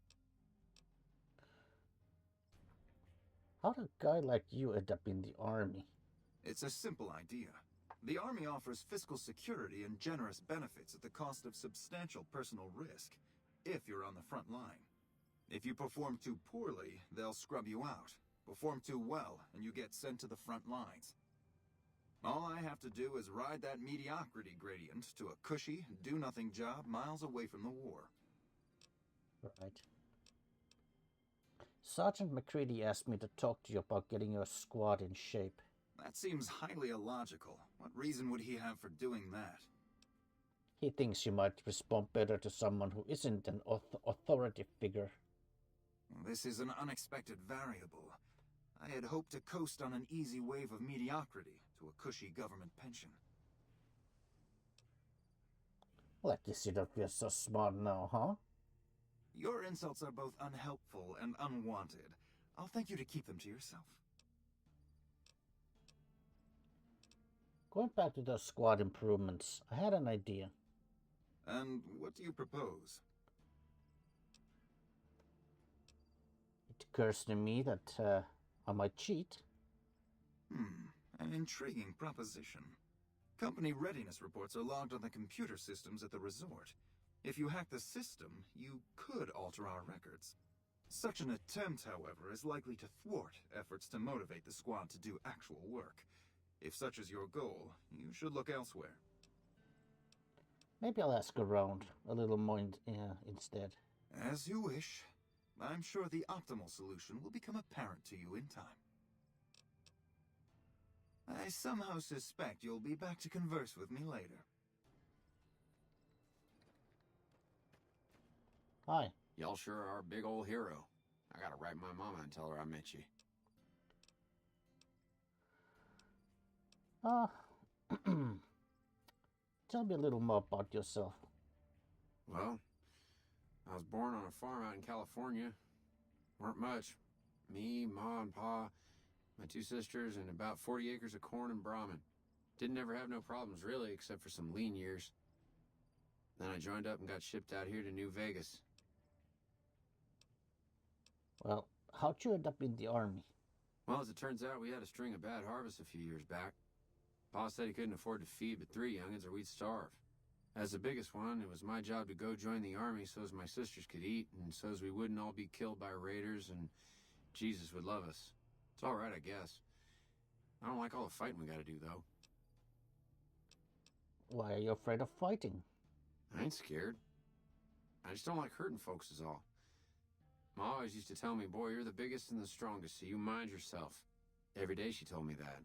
How'd a guy like you end up in the Army? It's a simple idea. The Army offers fiscal security and generous benefits at the cost of substantial personal risk, if you're on the front line. If you perform too poorly, they'll scrub you out. Perform too well, and you get sent to the front lines. All I have to do is ride that mediocrity gradient to a cushy, do-nothing job miles away from the war. Right. Sergeant McCready asked me to talk to you about getting your squad in shape. That seems highly illogical. What reason would he have for doing that? He thinks you might respond better to someone who isn't an authority figure. This is an unexpected variable. I had hoped to coast on an easy wave of mediocrity to a cushy government pension. Well, I guess you don't feel so smart now, huh? Your insults are both unhelpful and unwanted. I'll thank you to keep them to yourself. Going back to those squad improvements, I had an idea. And what do you propose? It occurs to me that I might cheat. An intriguing proposition. Company readiness reports are logged on the computer systems at the resort. If you hack the system, you could alter our records. Such an attempt, however, is likely to thwart efforts to motivate the squad to do actual work. If such is your goal, you should look elsewhere. Maybe I'll ask around a little more instead. As you wish. I'm sure the optimal solution will become apparent to you in time. I somehow suspect you'll be back to converse with me later. Hi. Y'all sure are a big old hero. I gotta write my mama and tell her I met you. Tell me a little more about yourself. Well, I was born on a farm out in California. Weren't much. Me, Ma, and Pa, my 2 sisters, and about 40 acres of corn and Brahmin. Didn't ever have no problems, really, except for some lean years. Then I joined up and got shipped out here to New Vegas. Well, how'd you end up in the army? Well, as it turns out, we had a string of bad harvests a few years back. Pa said he couldn't afford to feed but 3 young'uns or we'd starve. As the biggest one, it was my job to go join the army so's my sisters could eat and so's we wouldn't all be killed by raiders and Jesus would love us. It's all right, I guess. I don't like all the fighting we gotta do, though. Why are you afraid of fighting? I ain't scared. I just don't like hurting folks is all. Ma always used to tell me, boy, you're the biggest and the strongest, so you mind yourself. Every day she told me that.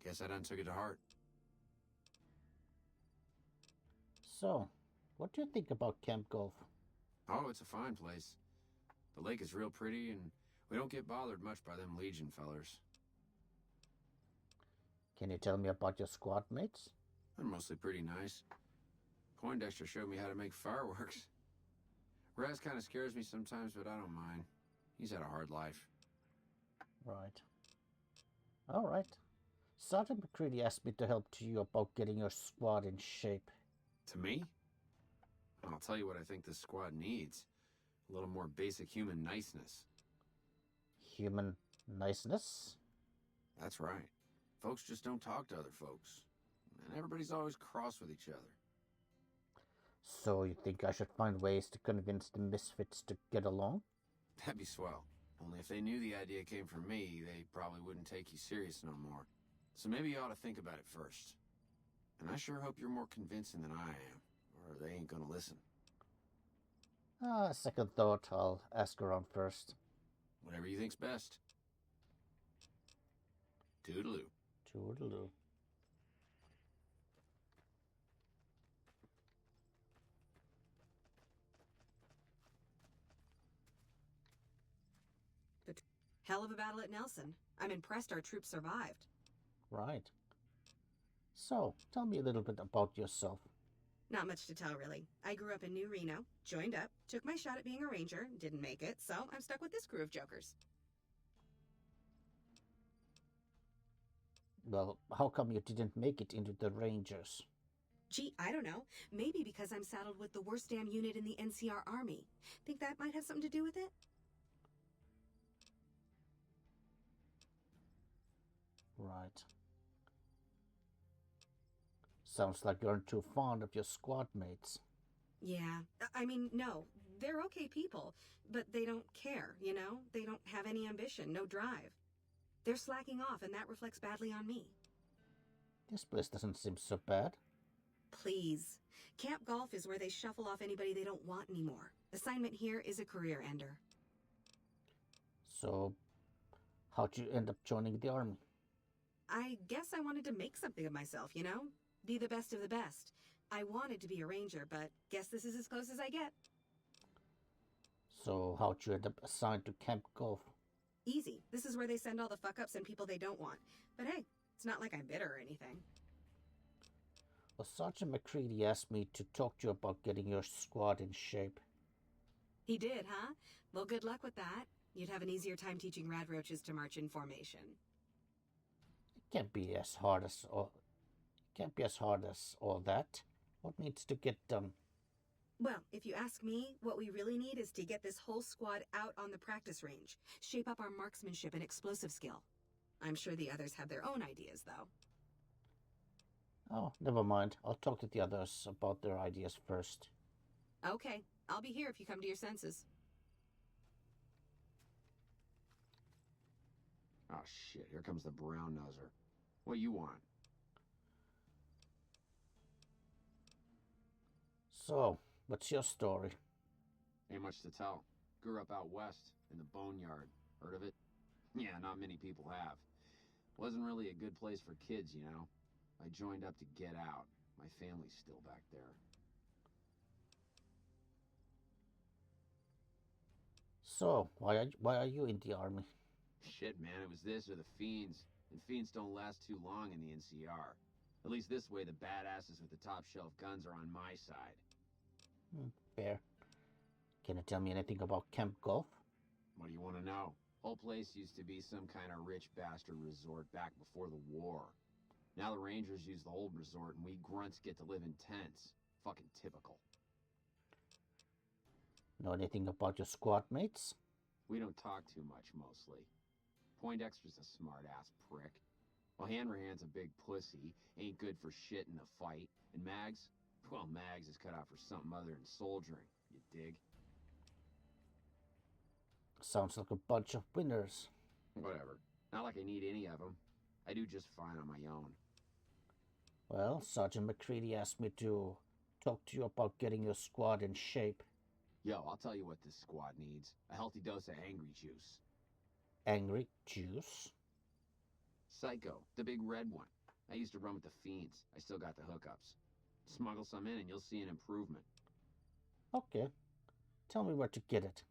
Guess I done took it to heart. So, what do you think about Camp Golf? Oh, it's a fine place. The lake is real pretty, and we don't get bothered much by them Legion fellers. Can you tell me about your squad mates? They're mostly pretty nice. Poindexter showed me how to make fireworks. Raz kind of scares me sometimes, but I don't mind. He's had a hard life. Right. All right. Sergeant McCready asked me to help you about getting your squad in shape. To me? I'll tell you what I think this squad needs. A little more basic human niceness. Human niceness? That's right. Folks just don't talk to other folks. And everybody's always cross with each other. So you think I should find ways to convince the Misfits to get along? That'd be swell. Only if they knew the idea came from me, they probably wouldn't take you serious no more. So maybe you ought to think about it first. And I sure hope you're more convincing than I am, or they ain't gonna listen. Second thought, I'll ask around first. Whatever you think's best. Toodaloo. Toodaloo. Hell of a battle at Nelson. I'm impressed our troops survived. Right. So, tell me a little bit about yourself. Not much to tell, really. I grew up in New Reno, joined up, took my shot at being a ranger, didn't make it, so I'm stuck with this crew of jokers. Well, how come you didn't make it into the Rangers? Gee, I don't know. Maybe because I'm saddled with the worst damn unit in the NCR Army. Think that might have something to do with it? Right. Sounds like you aren't too fond of your squad mates. Yeah. I mean, no. They're okay people, but they don't care, you know? They don't have any ambition, no drive. They're slacking off, and that reflects badly on me. This place doesn't seem so bad. Please. Camp Golf is where they shuffle off anybody they don't want anymore. Assignment here is a career ender. So, how'd you end up joining the army? I guess I wanted to make something of myself, you know? Be the best of the best. I wanted to be a ranger, but guess this is as close as I get. So, how'd you end up assigned to Camp Golf? Easy. This is where they send all the fuck-ups and people they don't want. But hey, it's not like I'm bitter or anything. Well, Sergeant McCready asked me to talk to you about getting your squad in shape. He did, huh? Well, good luck with that. You'd have an easier time teaching rad roaches to march in formation. It can't be as hard as all that. What needs to get done? Well, if you ask me, what we really need is to get this whole squad out on the practice range. Shape up our marksmanship and explosive skill. I'm sure the others have their own ideas, though. Oh, never mind. I'll talk to the others about their ideas first. Okay, I'll be here if you come to your senses. Oh shit, here comes the brown noser. What you want? So, what's your story? Ain't much to tell. Grew up out west, in the boneyard. Heard of it? Yeah, not many people have. Wasn't really a good place for kids, you know. I joined up to get out. My family's still back there. So, why are you in the army? Shit, man, it was this or the Fiends. And Fiends don't last too long in the NCR. At least this way, the badasses with the top shelf guns are on my side. Fair. Can you tell me anything about Camp Golf? What do you want to know? Whole place used to be some kind of rich bastard resort back before the war. Now the Rangers use the old resort and we grunts get to live in tents. Fucking typical. Know anything about your squad mates? We don't talk too much, mostly. Poindexter's a smart-ass prick. Well, Hanrahan's a big pussy, ain't good for shit in a fight. And Mags? Well, Mags is cut out for something other than soldiering, you dig? Sounds like a bunch of winners. Whatever. Not like I need any of them. I do just fine on my own. Well, Sergeant McCready asked me to talk to you about getting your squad in shape. Yo, I'll tell you what this squad needs. A healthy dose of angry juice. Angry juice? Psycho, the big red one. I used to run with the Fiends. I still got the hookups. Smuggle some in and you'll see an improvement. Okay. Tell me where to get it.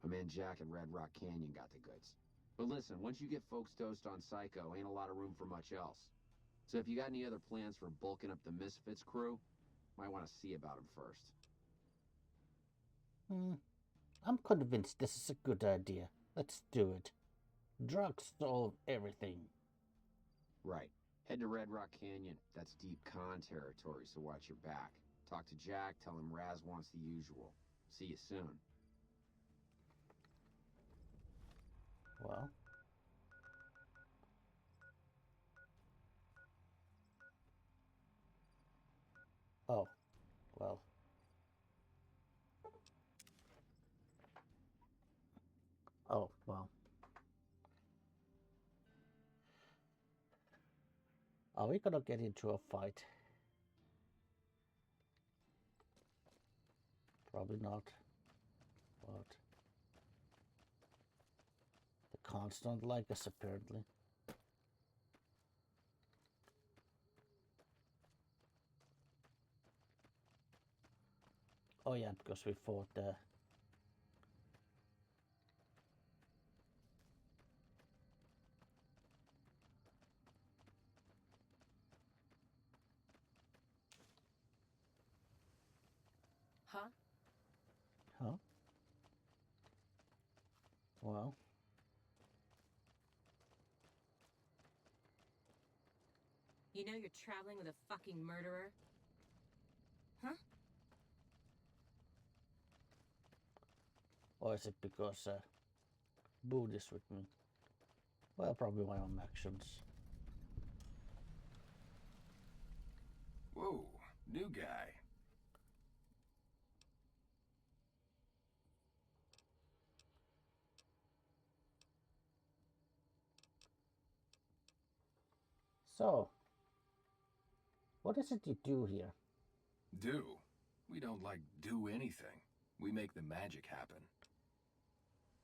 My man Jack at Red Rock Canyon got the goods. But listen, once you get folks dosed on Psycho, ain't a lot of room for much else. So if you got any other plans for bulking up the Misfits crew, might want to see about them first. I'm convinced this is a good idea. Let's do it. Drugs solve everything. Right. Head to Red Rock Canyon. That's deep con territory, so watch your back. Talk to Jack, tell him Raz wants the usual. See you soon. Well. Oh. Well. Oh, well. Are we gonna get into a fight? Probably not. But the cons don't like us, apparently. Oh yeah, because we fought the... Huh? Huh? Well... You know you're traveling with a fucking murderer? Huh? Or is it because Boone is with me? Well, probably my own actions. Whoa, new guy. So, what is it you do here? Do? We don't, like, do anything. We make the magic happen.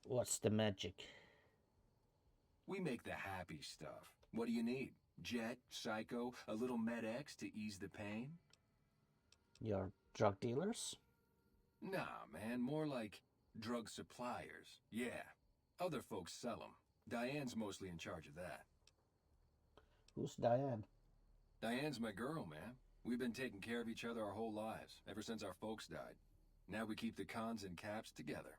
What's the magic? We make the happy stuff. What do you need? Jet, Psycho, a little Med-X to ease the pain? You're drug dealers? Nah, man, more like drug suppliers. Yeah, other folks sell them. Diane's mostly in charge of that. Who's Diane? Diane's my girl, man. We've been taking care of each other our whole lives, ever since our folks died. Now we keep the cons and caps together.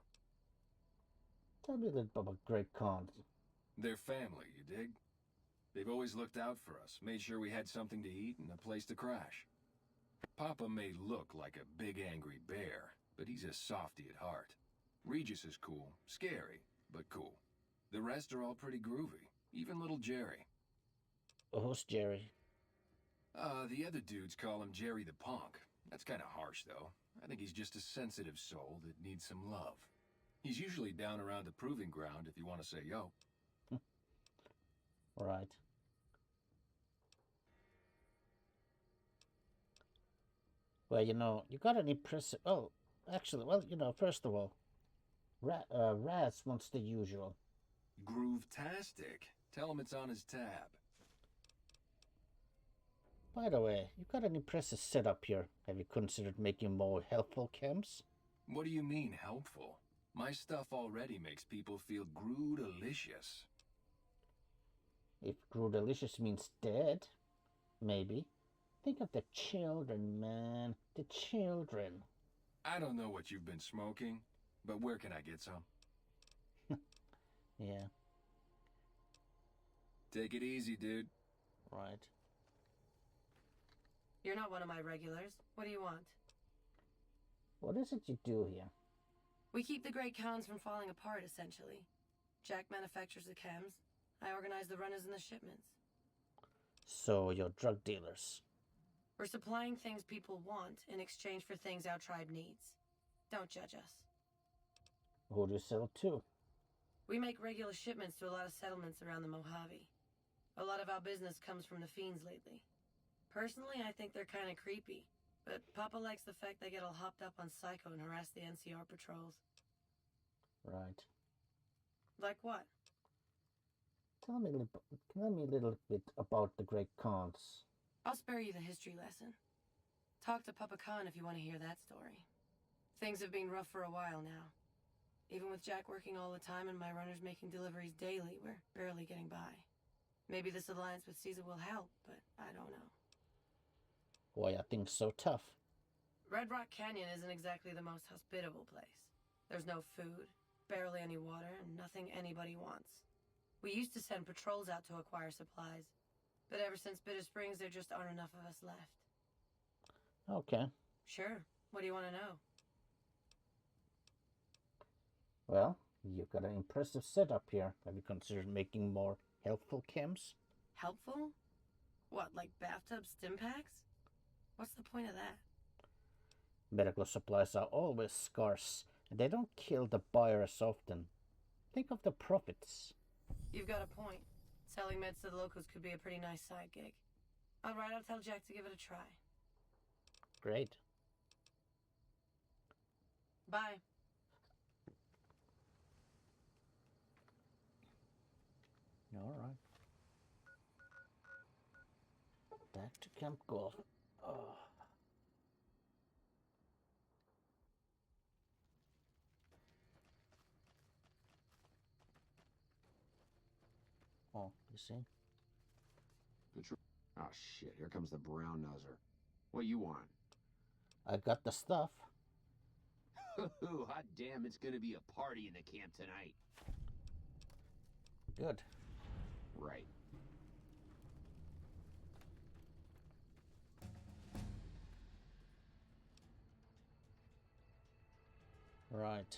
Tell me a little bit about Great Cons. They're family, you dig? They've always looked out for us, made sure we had something to eat and a place to crash. Papa may look like a big angry bear, but he's a softy at heart. Regis is cool, scary, but cool. The rest are all pretty groovy, even little Jerry. Oh, who's Jerry? The other dudes call him Jerry the Punk. That's kind of harsh, though. I think he's just a sensitive soul that needs some love. He's usually down around the proving ground if you want to say yo. Right. Well, you got an impressive... Oh, actually, well, first of all, Raz wants the usual. Groove-tastic. Tell him it's on his tab. By the way, you got an impressive setup here. Have you considered making more helpful chems? What do you mean, helpful? My stuff already makes people feel groo-delicious. If groo-delicious means dead, maybe. Think of the children, man. The children. I don't know what you've been smoking, but where can I get some? Yeah. Take it easy, dude. Right. You're not one of my regulars. What do you want? What is it you do here? We keep the Great Khans from falling apart, essentially. Jack manufactures the chems. I organize the runners and the shipments. So you're drug dealers. We're supplying things people want in exchange for things our tribe needs. Don't judge us. Who do you sell to? We make regular shipments to a lot of settlements around the Mojave. A lot of our business comes from the fiends lately. Personally, I think they're kind of creepy, but Papa likes the fact they get all hopped up on Psycho and harass the NCR patrols. Right. Like what? Tell me a little bit about the Great Khans. I'll spare you the history lesson. Talk to Papa Khan if you want to hear that story. Things have been rough for a while now. Even with Jack working all the time and my runners making deliveries daily, we're barely getting by. Maybe this alliance with Caesar will help, but I don't know. Why are things so tough? Red Rock Canyon isn't exactly the most hospitable place. There's no food, barely any water, and nothing anybody wants. We used to send patrols out to acquire supplies, but ever since Bitter Springs, there just aren't enough of us left. Okay. Sure. What do you want to know? Well, you've got an impressive setup here. Have you considered making more helpful chems? Helpful? What, like bathtub stim packs? What's the point of that? Medical supplies are always scarce, and they don't kill the buyer as often. Think of the profits. You've got a point. Selling meds to the locals could be a pretty nice side gig. Alright, I'll tell Jack to give it a try. Great. Bye. Alright. Back to Camp Golf. Oh, you see? Oh shit, here comes the brown noser. What you want? I got the stuff. Hot damn, it's gonna be a party in the camp tonight. Good. Right. Right.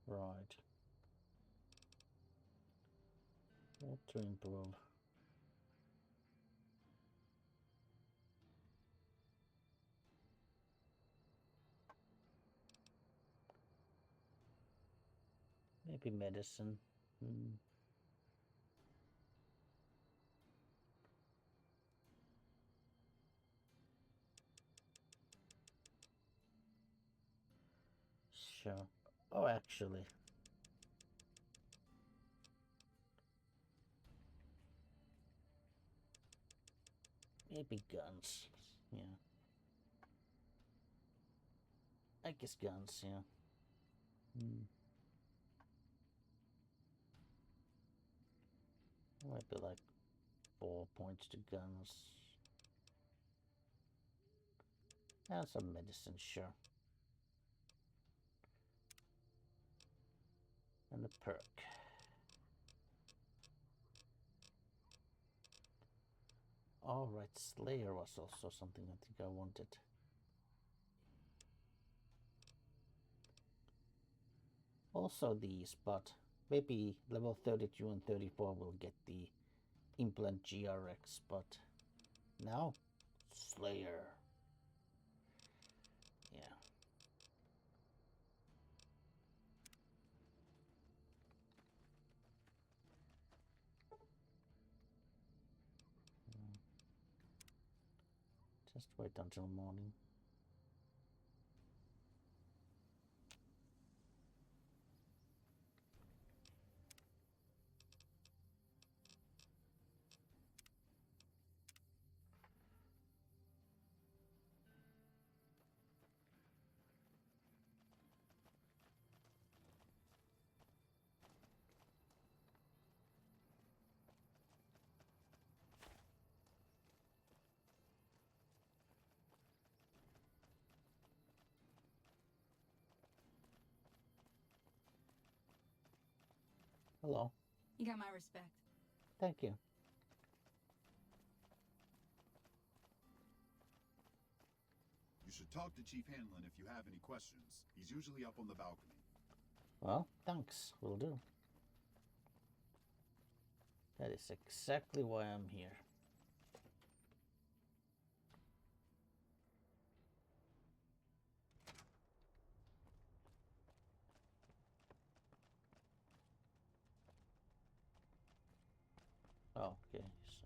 Right. What to improve? Maybe medicine. Sure. Oh, actually. Maybe guns. Yeah. I guess guns, yeah. Might be like 4 points to guns. And some medicine, sure. And a perk. Alright, Slayer was also something I think I wanted. Also these, but maybe level 32 and 34 will get the implant GRX, but now Slayer. Yeah. Just wait until morning. Hello. You got my respect. Thank you. You should talk to Chief Hanlon if you have any questions. He's usually up on the balcony. Well, thanks. Will do. That is exactly why I'm here. Oh, okay. So.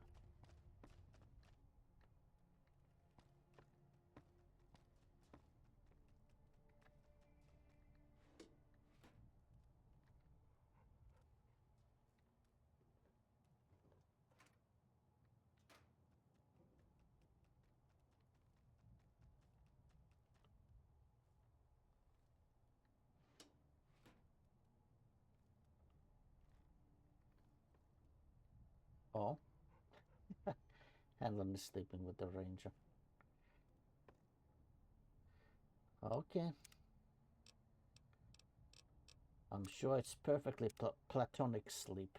Oh. Hanlon is sleeping with the ranger. Okay. I'm sure it's perfectly platonic sleep.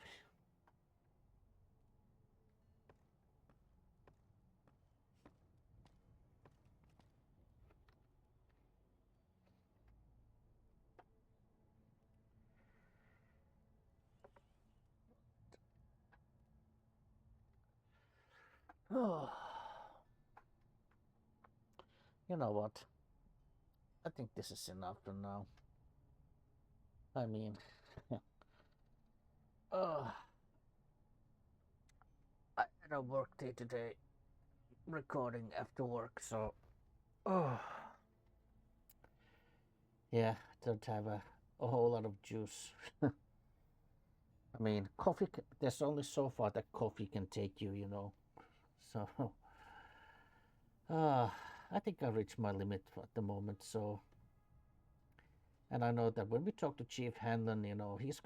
Oh. You know what? I think this is enough for now. I mean, I had a work day today, recording after work, so yeah, don't have a whole lot of juice. I mean, coffee, there's only so far that coffee can take you, you know. So, I think I reached my limit at the moment, so. And I know that when we talk to Chief Hanlon, you know, he's